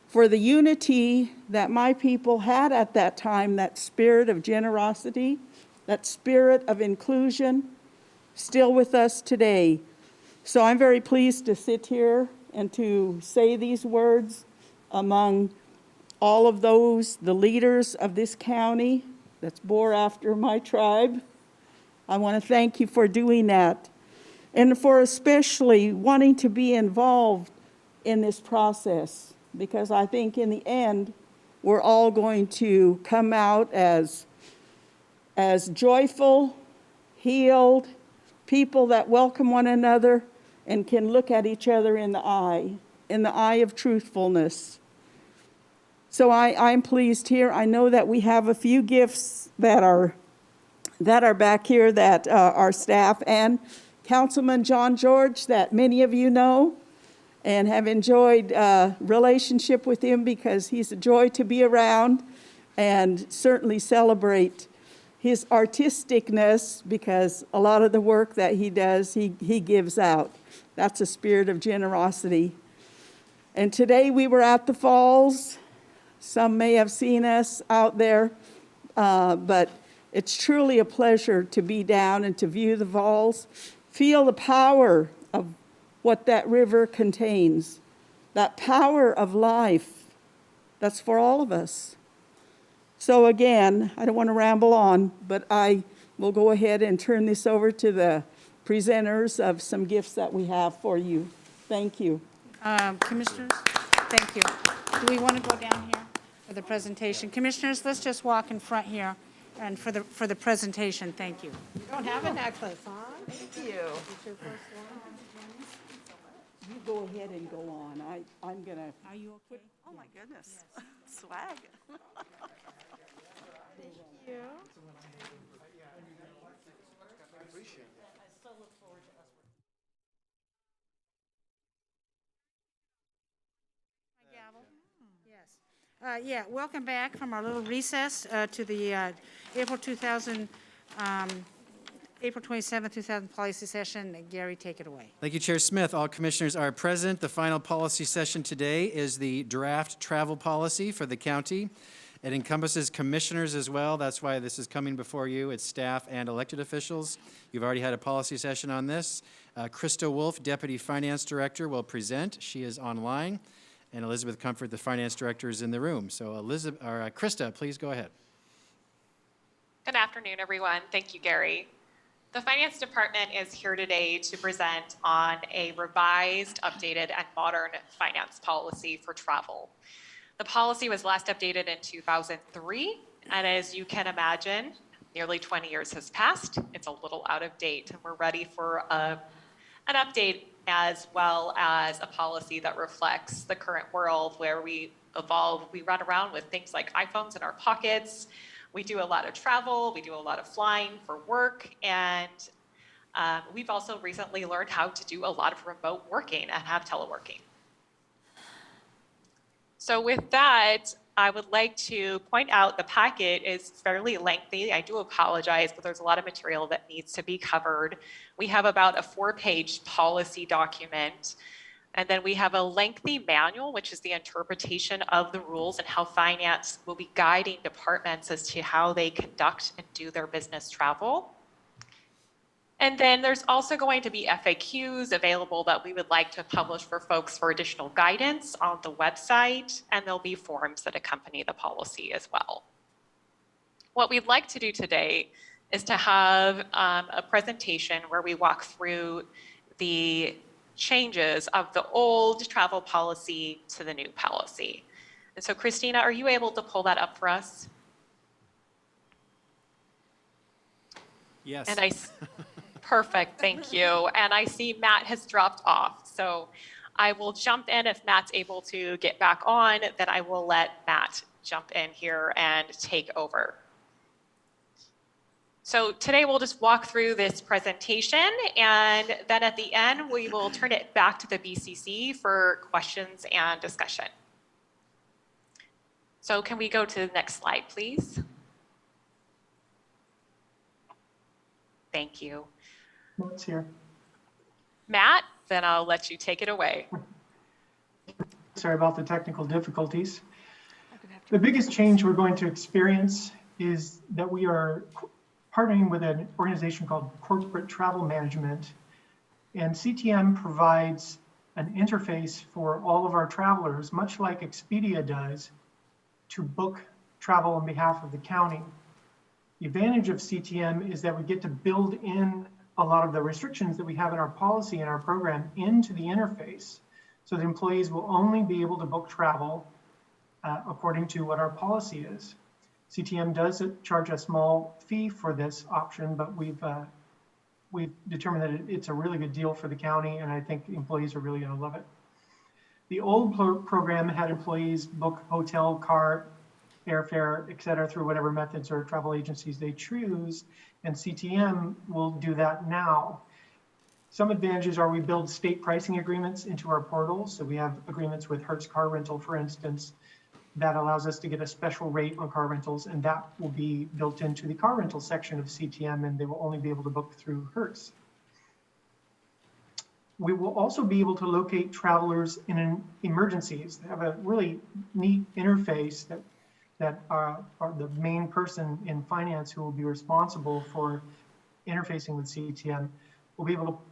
For the unity that my people had at that time, that spirit of generosity, that spirit of inclusion, still with us today. So I'm very pleased to sit here and to say these words among all of those, the leaders of this county that's bore after my tribe. I want to thank you for doing that and for especially wanting to be involved in this process, because I think in the end, we're all going to come out as joyful, healed, people that welcome one another and can look at each other in the eye of truthfulness. So I'm pleased here. I know that we have a few gifts that are back here that our staff and Councilman John George, that many of you know and have enjoyed relationship with him, because he's a joy to be around, and certainly celebrate his artisticness, because a lot of the work that he does, he gives out. That's a spirit of generosity. And today we were at the falls. Some may have seen us out there, but it's truly a pleasure to be down and to view the falls, feel the power of what that river contains, that power of life that's for all of us. So again, I don't want to ramble on, but I will go ahead and turn this over to the presenters of some gifts that we have for you. Thank you. Commissioners, thank you. Do we want to go down here for the presentation? Commissioners, let's just walk in front here and for the presentation, thank you. You don't have a necklace, huh? Thank you. You go ahead and go on. I'm going to. Are you okay? Oh, my goodness. Swag. Thank you. Yes. Yeah, welcome back from our little recess to the April 27th, 2000 policy session. Gary, take it away. Thank you, Chair Smith. All commissioners are present. The final policy session today is the draft travel policy for the county. It encompasses commissioners as well. That's why this is coming before you. It's staff and elected officials. You've already had a policy session on this. Krista Wolf, Deputy Finance Director, will present. She is online. And Elizabeth Comfort, the Finance Director, is in the room. So Krista, please go ahead. Good afternoon, everyone. Thank you, Gary. The Finance Department is here today to present on a revised, updated, and modern finance policy for travel. The policy was last updated in 2003, and as you can imagine, nearly 20 years has passed. It's a little out of date, and we're ready for an update, as well as a policy that reflects the current world where we evolve. We run around with things like iPhones in our pockets. We do a lot of travel. We do a lot of flying for work. And we've also recently learned how to do a lot of remote working and have teleworking. So with that, I would like to point out the packet is fairly lengthy. I do apologize, but there's a lot of material that needs to be covered. We have about a 4-page policy document. And then we have a lengthy manual, which is the interpretation of the rules and how finance will be guiding departments as to how they conduct and do their business travel. And then there's also going to be FAQs available that we would like to publish for folks for additional guidance on the website, and there'll be forms that accompany the policy as well. What we'd like to do today is to have a presentation where we walk through the changes of the old travel policy to the new policy. And so Christina, are you able to pull that up for us? Yes. And perfect, thank you. And I see Matt has dropped off. So I will jump in if Matt's able to get back on, then I will let Matt jump in here and take over. So today we'll just walk through this presentation, and then at the end we will turn it back to the BCC for questions and discussion. So can we go to the next slide, please? Thank you. Matt's here. Matt, then I'll let you take it away. Sorry about the technical difficulties. The biggest change we're going to experience is that we are partnering with an organization called Corporate Travel Management, and CTM provides an interface for all of our travelers, much like Expedia does, to book travel on behalf of the county. The advantage of CTM is that we get to build in a lot of the restrictions that we have in our policy and our program into the interface, so the employees will only be able to book travel according to what our policy is. CTM does charge a small fee for this option, but we've determined that it's a really good deal for the county, and I think employees are really going to love it. The old program had employees book hotel, car, airfare, et cetera, through whatever methods or travel agencies they choose, and CTM will do that now. Some advantages are we build state pricing agreements into our portal. So we have agreements with Hertz Car Rental, for instance, that allows us to get a special rate on car rentals, and that will be built into the car rental section of CTM, and they will only be able to book through Hertz. We will also be able to locate travelers in emergencies. They have a really neat interface that are the main person in finance who will be responsible for interfacing with CTM. We'll be able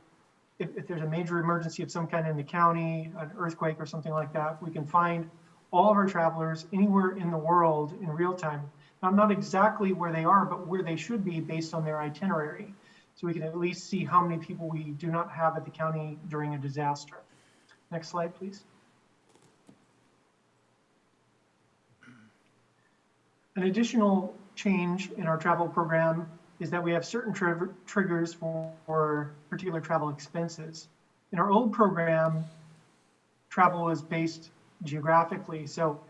to, if there's a major emergency of some kind in the county, an earthquake or something like that, we can find all of our travelers anywhere in the world in real time. Now, not exactly where they are, but where they should be based on their itinerary. So we can at least see how many people we do not have at the county during a disaster. Next slide, please. An additional change in our travel program is that we have certain triggers for particular travel expenses. In our old program, travel was based geographically. So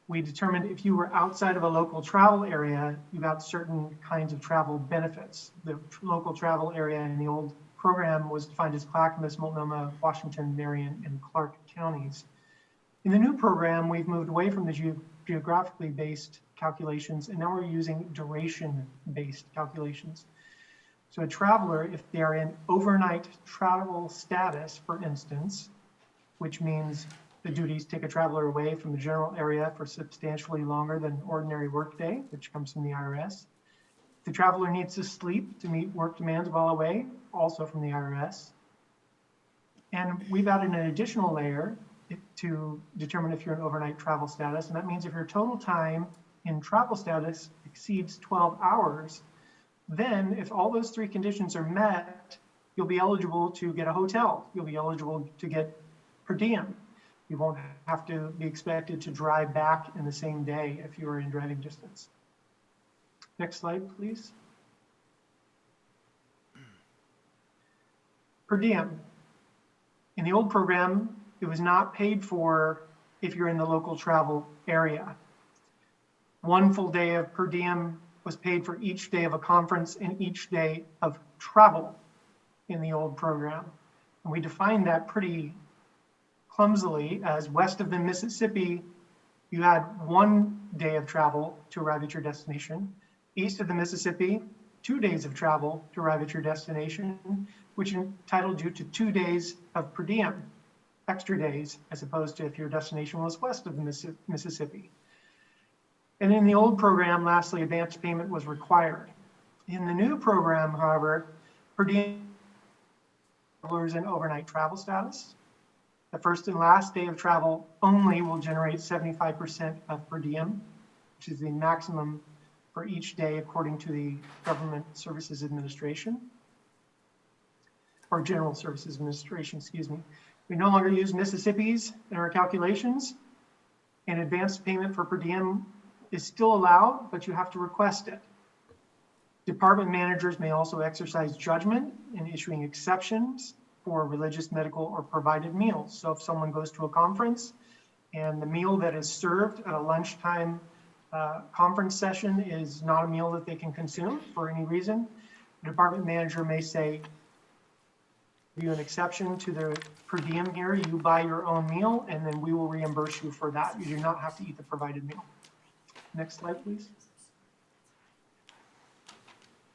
we determined if you were outside of a local travel area, you got certain kinds of travel benefits. The local travel area in the old program was defined as Clackamas, Multnomah, Washington, Marion, and Clark counties. In the new program, we've moved away from the geographically based calculations, and now we're using duration-based calculations. So a traveler, if they are in overnight travel status, for instance, which means the duties take a traveler away from the general area for substantially longer than ordinary workday, which comes from the IRS. The traveler needs to sleep to meet work demands while away, also from the IRS. And we've added an additional layer to determine if you're in overnight travel status, and that means if your total time in travel status exceeds 12 hours, then if all those three conditions are met, you'll be eligible to get a hotel. You'll be eligible to get per diem. You won't have to be expected to drive back in the same day if you are in driving distance. Next slide, please. Per diem. In the old program, it was not paid for if you're in the local travel area. One full day of per diem was paid for each day of a conference and each day of travel in the old program. And we defined that pretty clumsily as west of the Mississippi, you had 1 day of travel to arrive at your destination. East of the Mississippi, 2 days of travel to arrive at your destination, which entitled you to 2 days of per diem, extra days, as opposed to if your destination was west of the Mississippi. And in the old program, lastly, advance payment was required. In the new program, however, per diem travelers in overnight travel status. The first and last day of travel only will generate 75% of per diem, which is the maximum for each day according to the Government Services Administration, or General Services Administration, excuse me. We no longer use Mississippi's in our calculations, and advanced payment for per diem is still allowed, but you have to request it. Department managers may also exercise judgment in issuing exceptions for religious, medical, or provided meals. So if someone goes to a conference and the meal that is served at a lunchtime conference session is not a meal that they can consume for any reason, the department manager may say, give you an exception to the per diem here, you buy your own meal, and then we will reimburse you for that. You do not have to eat the provided meal. Next slide, please.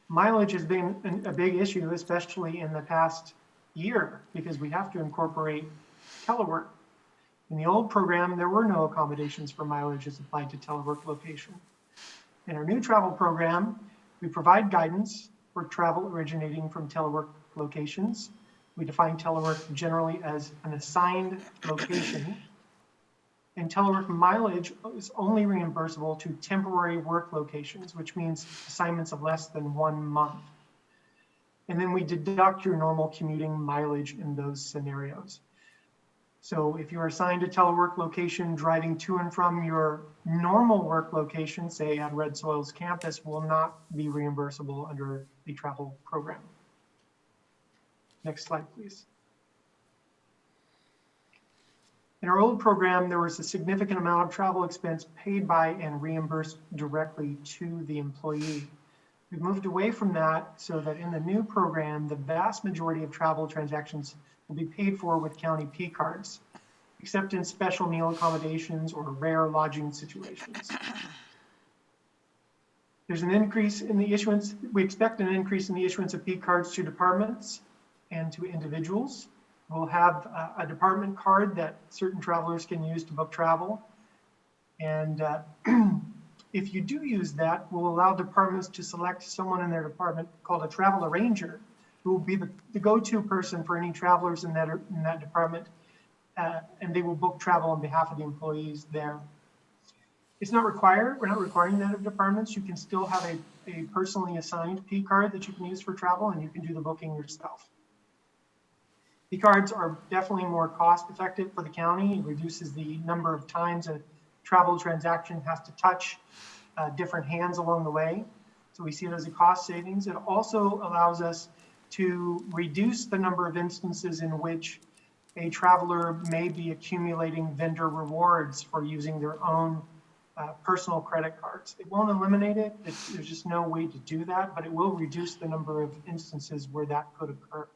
Mileage has been a big issue, especially in the past year, because we have to incorporate telework. In the old program, there were no accommodations for mileage as applied to telework location. In our new travel program, we provide guidance for travel originating from telework locations. We define telework generally as an assigned location. And telework mileage is only reimbursable to temporary work locations, which means assignments of less than 1 month. And then we deduct your normal commuting mileage in those scenarios. So if you're assigned a telework location, driving to and from your normal work location, say at Red Soils campus, will not be reimbursable under the travel program. Next slide, please. In our old program, there was a significant amount of travel expense paid by and reimbursed directly to the employee. We've moved away from that so that in the new program, the vast majority of travel transactions will be paid for with county P cards, except in special meal accommodations or rare lodging situations. There's an increase in the issuance. We expect an increase in the issuance of P cards to departments and to individuals. We'll have a department card that certain travelers can use to book travel. And if you do use that, we'll allow departments to select someone in their department called a travel arranger, who will be the go-to person for any travelers in that department, and they will book travel on behalf of the employees there. It's not required. We're not requiring that of departments. You can still have a personally assigned P card that you can use for travel, and you can do the booking yourself. P cards are definitely more cost effective for the county. It reduces the number of times a travel transaction has to touch different hands along the way. So we see it as a cost savings. It also allows us to reduce the number of instances in which a traveler may be accumulating vendor rewards for using their own personal credit cards. It won't eliminate it. There's just no way to do that, but it will reduce the number of instances where that could occur.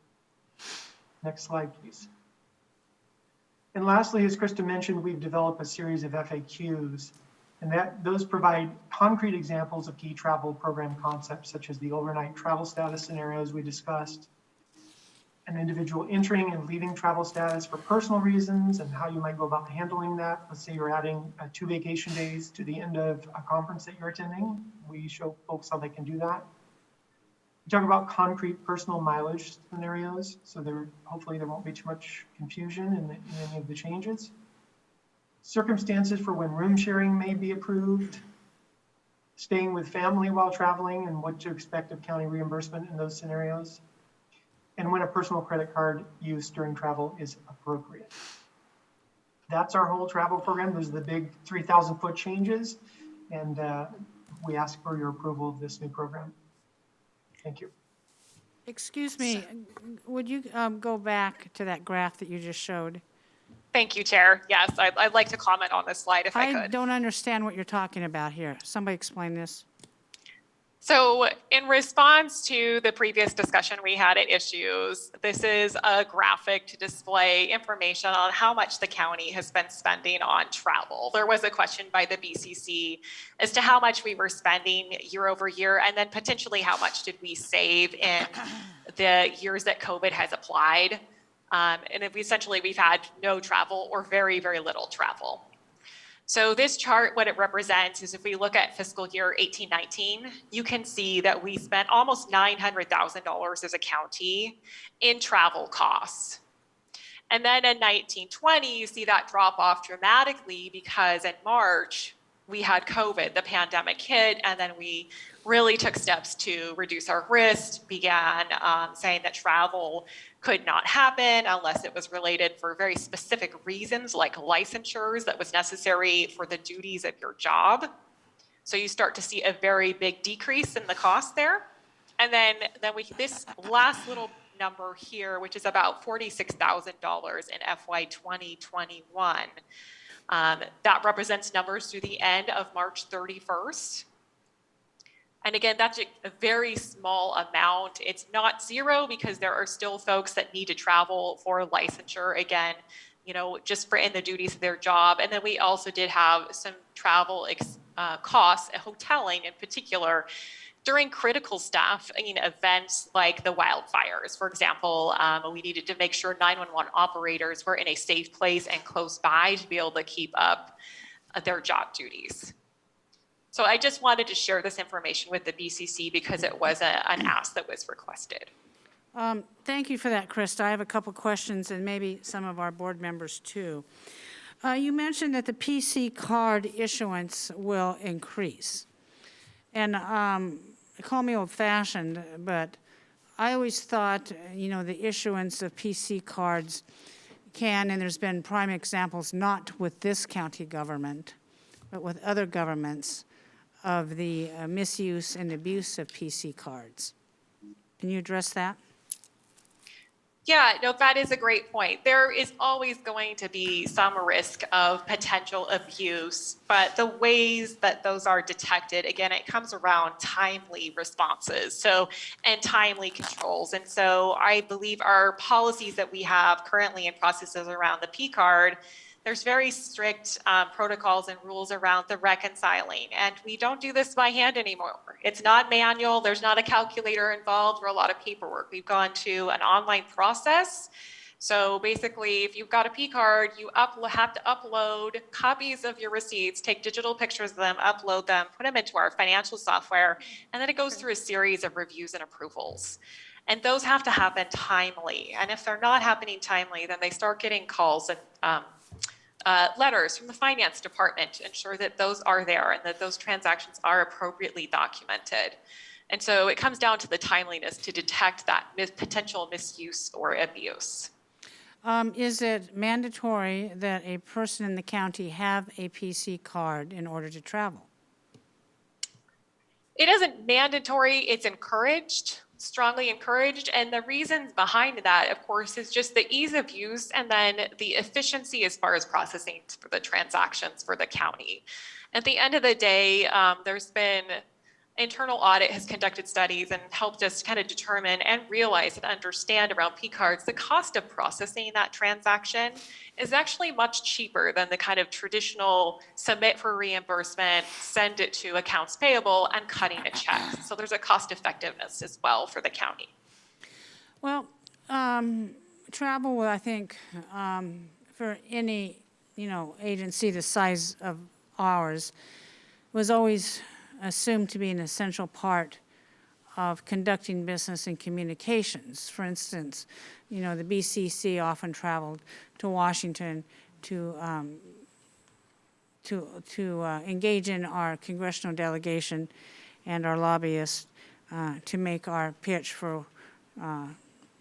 Next slide, please. And lastly, as Krista mentioned, we've developed a series of FAQs, and those provide concrete examples of key travel program concepts, such as the overnight travel status scenarios we discussed, an individual entering and leaving travel status for personal reasons and how you might go about handling that. Let's say you're adding 2 vacation days to the end of a conference that you're attending. We show folks how they can do that. We talk about concrete personal mileage scenarios, so hopefully there won't be too much confusion in any of the changes. Circumstances for when room sharing may be approved, staying with family while traveling and what to expect of county reimbursement in those scenarios, and when a personal credit card use during travel is appropriate. That's our whole travel program. Those are the big 3,000-foot changes, and we ask for your approval of this new program. Thank you. Excuse me, would you go back to that graph that you just showed? Thank you, Chair. Yes, I'd like to comment on this slide if I I could. don't understand what you're talking about here. Somebody explain this. So in response to the previous discussion we had at issues, this is a graphic to display information on how much the county has been spending on travel. There was a question by the BCC as to how much we were spending year over year, and then potentially how much did we save in the years that COVID has applied. And we've had no travel or very, very little travel. So this chart, what it represents is if we look at fiscal year 18-19, you can see that we spent almost $900,000 as a county in travel costs. And then in 19-20, you see that drop off dramatically because in March, we had COVID, the pandemic hit, and then we really took steps to reduce our risk, began saying that travel could not happen unless it was related for very specific reasons like licensures that was necessary for the duties of your job. So you start to see a very big decrease in the cost there. And then this last little number here, which is about $46,000 in FY 2021, that represents numbers through the end of March 31st. And again, that's a very small amount. It's not zero because there are still folks that need to travel for licensure, again, just for in the duties of their job. And then we also did have some travel costs, hoteling in particular, during critical staffing events like the wildfires. For example, we needed to make sure 911 operators were in a safe place and close by to be able to keep up their job duties. So I just wanted to share this information with the BCC because it was an ask that was requested. Thank you for that, Krista. I have a couple questions, and maybe some of our board members too. You mentioned that the PC card issuance will increase. And call me old-fashioned, but I always thought, the issuance of PC cards can, and there's been prime examples, not with this county government, but with other governments, of the misuse and abuse of PC cards. Can you address that? Yeah, no, that is a great point. There is always going to be some risk of potential abuse, but the ways that those are detected, again, it comes around timely responses, and timely controls. And so I believe our policies that we have currently in processes around the P card, there's very strict protocols and rules around the reconciling, and we don't do this by hand anymore. It's not manual, there's not a calculator involved or a lot of paperwork. We've gone to an online process. So basically, if you've got a P card, you have to upload copies of your receipts, take digital pictures of them, upload them, put them into our financial software, and then it goes through a series of reviews and approvals. And those have to happen timely. And if they're not happening timely, then they start getting calls and letters from the finance department to ensure that those are there and that those transactions are appropriately documented. And so it comes down to the timeliness to detect that potential misuse or abuse. Is it mandatory that a person in the county have a PC card in order to travel? It isn't mandatory, it's encouraged, strongly encouraged. And the reasons behind that, of course, is just the ease of use and then the efficiency as far as processing for the transactions for the county. At the end of the day, there's been internal audit has conducted studies and helped us kind of determine and realize and understand around P cards, the cost of processing that transaction is actually much cheaper than the kind of traditional submit for reimbursement, send it to accounts payable, and cutting a check. So there's a cost effectiveness as well for the county. Well, travel, I think, for any, agency the size of ours was always assumed to be an essential part of conducting business and communications. For instance, the BCC often traveled to Washington to engage in our congressional delegation and our lobbyists to make our pitch for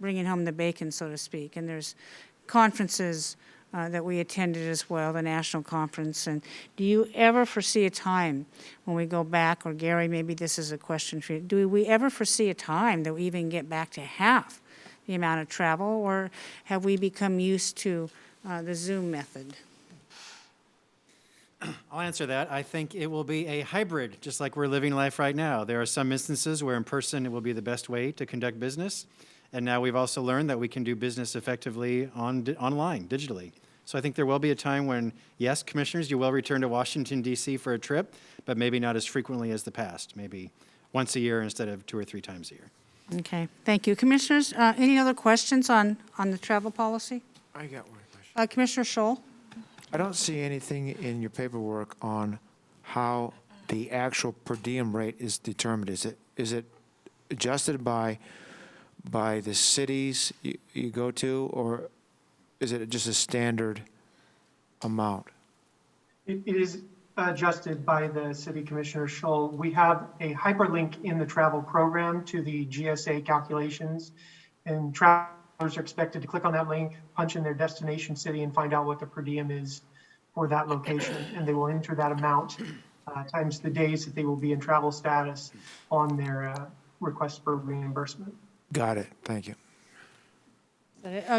bringing home the bacon, so to speak. And there's conferences that we attended as well, the national conference. And do you ever foresee a time when we go back, or Gary, maybe this is a question for you, do we ever foresee a time that we even get back to half the amount of travel, or have we become used to the Zoom method? I'll answer that. I think it will be a hybrid, just like we're living life right now. There are some instances where in person it will be the best way to conduct business. And now we've also learned that we can do business effectively online, digitally. So I think there will be a time when, yes, commissioners, you will return to Washington, D.C. for a trip, but maybe not as frequently as the past, maybe once a year instead of 2 or 3 times a year. Okay, thank you. Commissioners, any other questions on the travel policy? I got one question. Commissioner Scholl? I don't see anything in your paperwork on how the actual per diem rate is determined. Is it adjusted by the cities you go to, or is it just a standard amount? It is adjusted by the city commissioner, Scholl. We have a hyperlink in the travel program to the GSA calculations, and travelers are expected to click on that link, punch in their destination city, and find out what the per diem is for that location, and they will enter that amount times the days that they will be in travel status on their request for reimbursement. Got it. Thank you.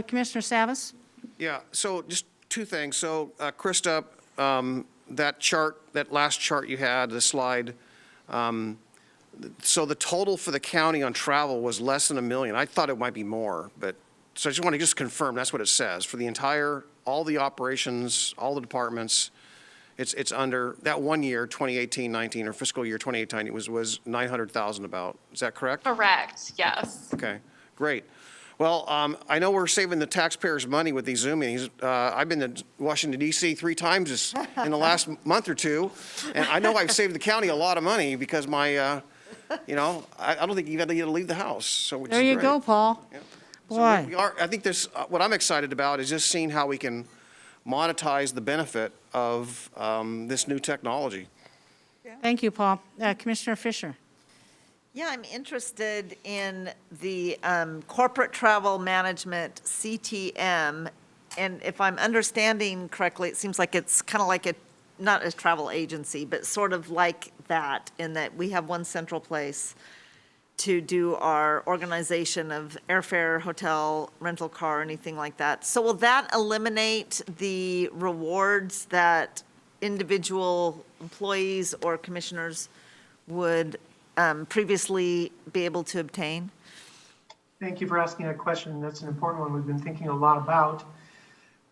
Commissioner Savas? Yeah, so just 2 things. So, Krista, that chart, that last chart you had, the slide, So the total for the county on travel was less than $1 million. I thought it might be more, but, so I just want to just confirm, that's what it says. For the entire, all the operations, all the departments, it's under, that 1 year, 2018-19, or fiscal year 2018, it was 900,000 about. Is that correct? Correct, yes. Okay, great. Well, I know we're saving the taxpayers money with these Zoom meetings. I've been to Washington DC 3 times in the last month or two, and I know I've saved the county a lot of money because my, you know, I don't think you even need to leave the house, so which is There you great. go, Paul. So Boy. we are, I think this, what I'm excited about is just seeing how we can monetize the benefit of this new technology. Thank you, Paul. Commissioner Fisher. Yeah, I'm interested in the corporate travel management, CTM. And if I'm understanding correctly, it seems like it's kind of like a, not a travel agency, but sort of like that, in that we have one central place to do our organization of airfare, hotel, rental car, anything like that. So will that eliminate the rewards that individual employees or commissioners would previously be able to obtain? Thank you for asking that question. That's an important one we've been thinking a lot about.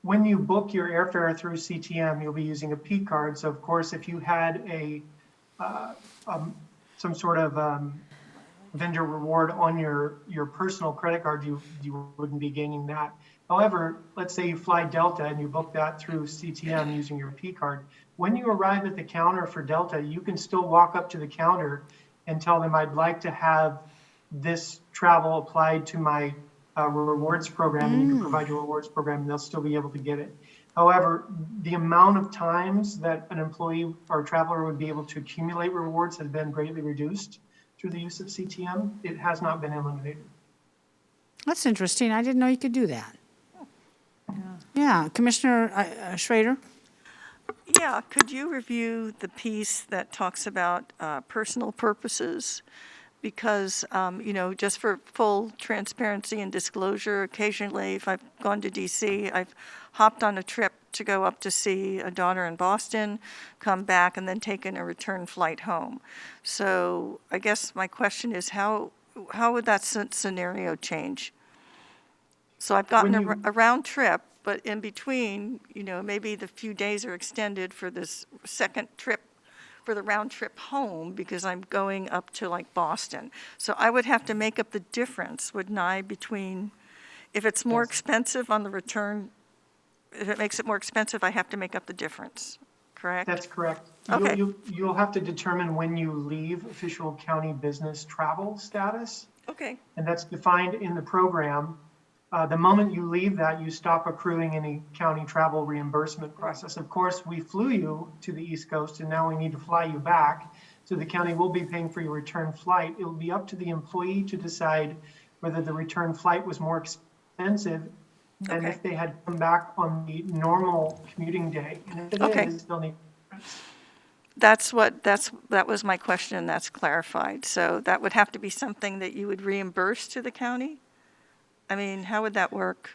When you book your airfare through CTM, you'll be using a P card. So of course, if you had some sort of vendor reward on your personal credit card, you wouldn't be gaining that. However, let's say you fly Delta and you book that through CTM using your P card. When you arrive at the counter for Delta, you can still walk up to the counter and tell them, I'd like to have this travel applied to my rewards program, and you can provide your rewards program, and they'll still be able to get it. However, the amount of times that an employee or traveler would be able to accumulate rewards has been greatly reduced through the use of CTM. It has not been eliminated. That's interesting. I didn't know you could do that. Yeah, Commissioner Schrader? Yeah, could you review the piece that talks about personal purposes? Because, you know, just for full transparency and disclosure, occasionally if I've gone to DC, I've hopped on a trip to go up to see a daughter in Boston, come back, and then taken a return flight home. So I guess my question is, how would that scenario change? So I've gotten a round trip, but in between, you know, maybe the few days are extended for this second trip, for the round trip home, because I'm going up to like Boston. So I would have to make up the difference, wouldn't I, between, if it's more expensive on the return, if it makes it more expensive, I have to make up the difference, correct? That's correct. Okay. You'll have to determine when you leave official county business travel status, Okay. and that's defined in the program. The moment you leave that, you stop accruing any county travel reimbursement process. Of course, we flew you to the East Coast, and now we need to fly you back. So the county will be paying for your return flight. It will be up to the employee to decide whether the return flight was more expensive than if they had come back on the normal commuting day. And if it is, they'll need. That was my question, and that's clarified. So that would have to be something that you would reimburse to the county? I mean, how would that work?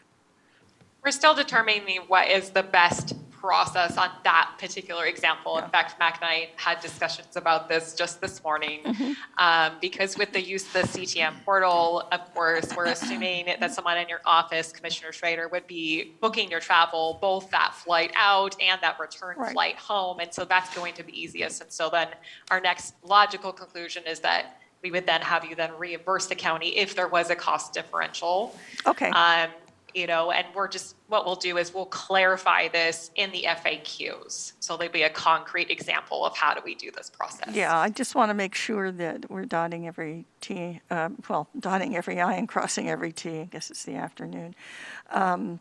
We're still determining what is the best process on that particular example. In fact, Mac and I had discussions about this just this morning, because with the use of the CTM portal, of course, we're assuming that someone in your office, Commissioner Schrader, would be booking your travel, both that flight out and that return flight home. And so that's going to be easiest. And so then our next logical conclusion is that we would then have you then reimburse the county if there was a cost differential. Okay. You know, and what we'll do is we'll clarify this in the FAQs. So there'll be a concrete example of how do we do this process. Yeah, I just want to make sure that we're dotting every T, dotting every I and crossing every T. I guess it's the afternoon. And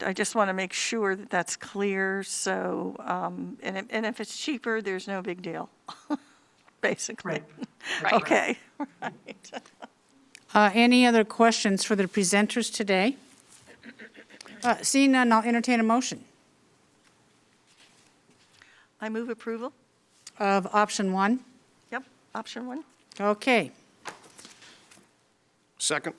I just want to make sure that that's clear. So, and if it's cheaper, there's no big deal, basically. Right. Okay. Right. Any other questions for the presenters today? Seeing none, I'll entertain a motion. I move approval. Of option 1? Yep, option 1. Okay. Second.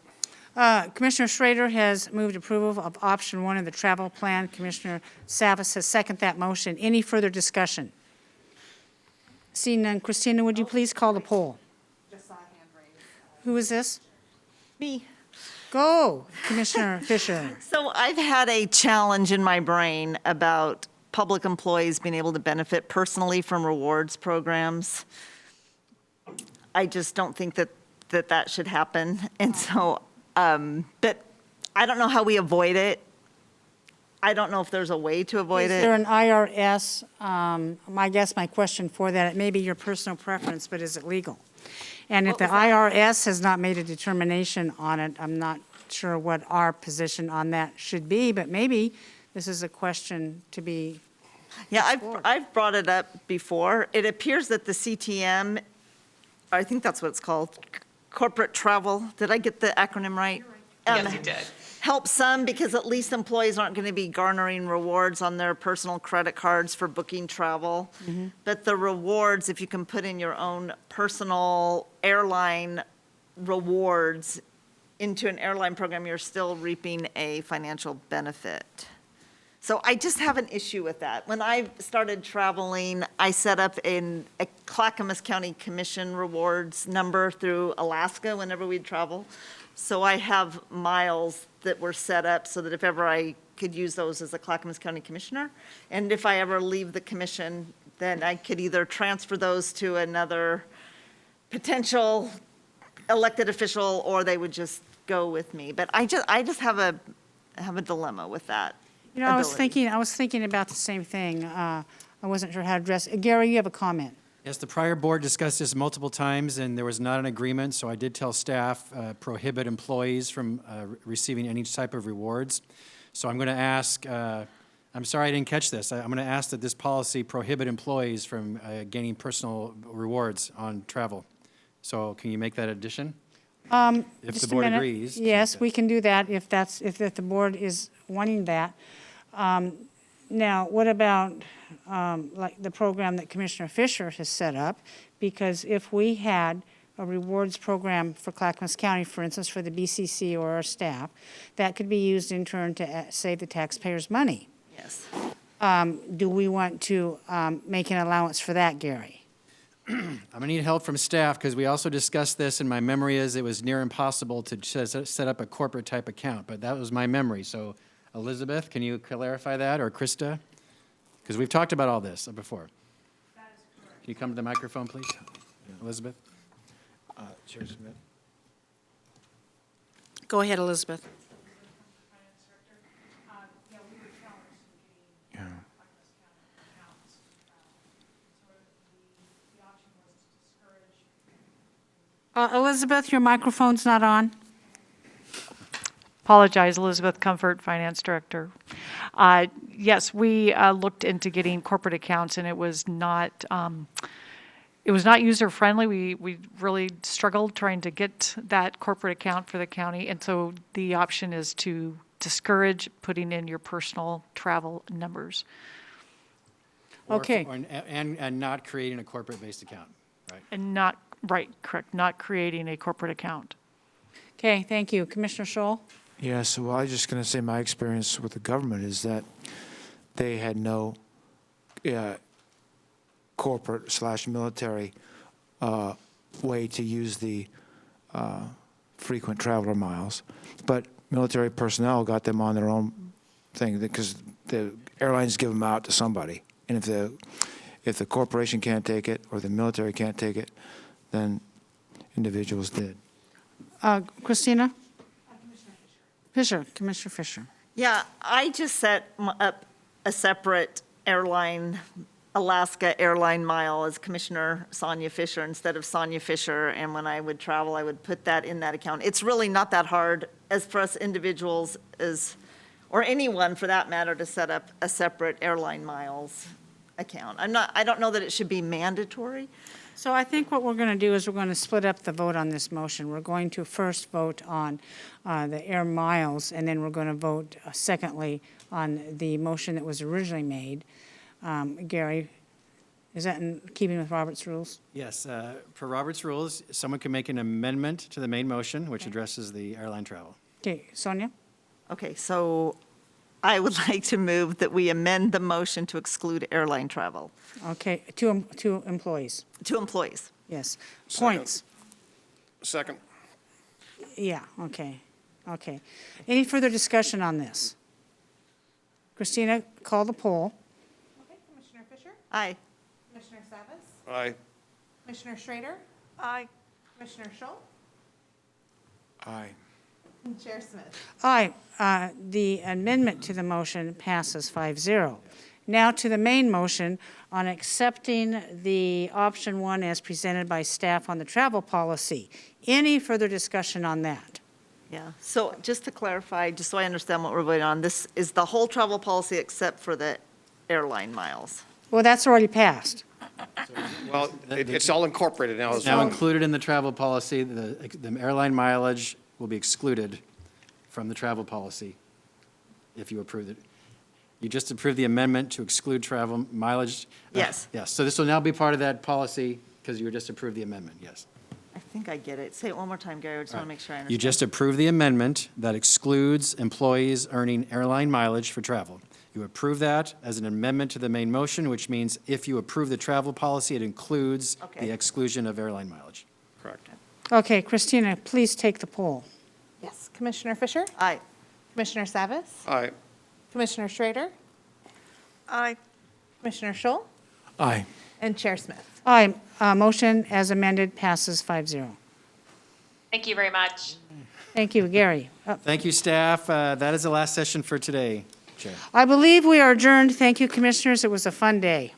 Commissioner Schrader has moved approval of option 1 of the travel plan. Commissioner Savas has seconded that motion. Any further discussion? Seeing none, Christina, would you please call the poll? Who is this? Me. Go, Commissioner Fisher. So I've had a challenge in my brain about public employees being able to benefit personally from rewards programs. I just don't think that should happen. And so, but I don't know how we avoid it. I don't know if there's a way to avoid Is there it. an IRS, my question for that, it may be your personal preference, but is it legal? And if the IRS has not made a determination on it, I'm not sure what our position on that should be, but maybe this is a question to be Yeah, explored. I've brought it up before. It appears that the CTM, I think that's what it's called, corporate travel. Did I get the acronym right? Yes, you did. Helps some because at least employees aren't going to be garnering rewards on their personal credit cards for booking travel. But the rewards, if you can put in your own personal airline rewards into an airline program, you're still reaping a financial benefit. So I just have an issue with that. When I started traveling, I set up a Clackamas County Commission rewards number through Alaska whenever we'd travel. So I have miles that were set up so that if ever I could use those as a Clackamas County Commissioner. And if I ever leave the commission, then I could either transfer those to another potential elected official, or they would just go with me. But I just have a dilemma with that. You know, I was thinking about the same thing. I wasn't sure how to address it. Gary, you have a comment? Yes, the prior board discussed this multiple times, and there was not an agreement, so I did tell staff, prohibit employees from receiving any type of rewards. So I'm going to ask, I'm sorry I didn't catch this. I'm going to ask that this policy prohibit employees from gaining personal rewards on travel. So can you make that addition? If Just the a board minute. agrees. Yes, we can do that if the board is wanting that. Now, what about, like the program that Commissioner Fisher has set up? Because if we had a rewards program for Clackamas County, for instance, for the BCC or our staff, that could be used in turn to save the taxpayers money. Yes. Do we want to make an allowance for that, Gary? I'm going to need help from staff because we also discussed this, and my memory is it was near impossible to set up a corporate type account, but that was my memory. So Elizabeth, can you clarify that, or Krista? Because we've talked about all this before. That is correct. Can you come to the microphone, please? Elizabeth? Chair Smith? Go ahead, Elizabeth. Yeah. Elizabeth, your microphone's not on. Apologize, Elizabeth Comfort, Finance Director. Yes, we looked into getting corporate accounts, and it was not user-friendly. We really struggled trying to get that corporate account for the county, and so the option is to discourage putting in your personal travel numbers. Okay. And not creating a corporate-based account, right? And not, right, correct, not creating a corporate account. Okay, thank you. Commissioner Scholl? Yes, well, I was just going to say my experience with the government is that they had no corporate/military way to use the frequent traveler miles. But military personnel got them on their own thing because the airlines give them out to somebody. And if the corporation can't take it or the military can't take it, then individuals did. Christina? Fisher, Commissioner Fisher. Yeah, I just set up a separate airline, Alaska airline mile as Commissioner Sonia Fisher instead of Sonia Fisher. And when I would travel, I would put that in that account. It's really not that hard as for us individuals or anyone for that matter to set up a separate airline miles account. I don't know that it should be mandatory. So I think what we're going to do is we're going to split up the vote on this motion. We're going to first vote on the air miles, and then we're going to vote secondly on the motion that was originally made. Gary, is that in keeping with Robert's rules? Yes, per Robert's rules, someone can make an amendment to the main motion, which addresses the airline travel. Okay, Sonia? Okay, so I would like to move that we amend the motion to exclude airline travel. Okay, two employees. 2 employees. Yes. Second. Points. Second. Yeah, okay, okay. Any further discussion on this? Christina, call the poll. Okay, Commissioner Fisher? Aye. Commissioner Savas? Aye. Commissioner Schrader? Aye. Commissioner Schultz? Aye. And Chair Smith? Aye, the amendment to the motion passes 5-0. Now to the main motion on accepting the option 1 as presented by staff on the travel policy. Any further discussion on that? Yeah, so just to clarify, just so I understand what we're voting on, this is the whole travel policy except for the airline miles. Well, that's already passed. Well, it's all incorporated now as Now well. included in the travel policy, the airline mileage will be excluded from the travel policy if you approve it. You just approved the amendment to exclude travel mileage? Yes. Yes, so this will now be part of that policy because you just approved the amendment, yes. I think I get it. Say it one more time, Gary, I just want to make sure I understand. You just approved the amendment that excludes employees earning airline mileage for travel. You approve that as an amendment to the main motion, which means if you approve the travel policy, it includes Okay. the exclusion of airline mileage. Correct. Okay, Christina, please take the poll. Yes. Commissioner Fisher? Aye. Commissioner Savas? Aye. Commissioner Schrader? Aye. Commissioner Schultz? Aye. And Chair Smith? Aye, motion as amended passes 5-0. Thank you very much. Thank you, Gary. Thank you, staff. That is the last session for today, Chair. I believe we are adjourned. Thank you, commissioners. It was a fun day.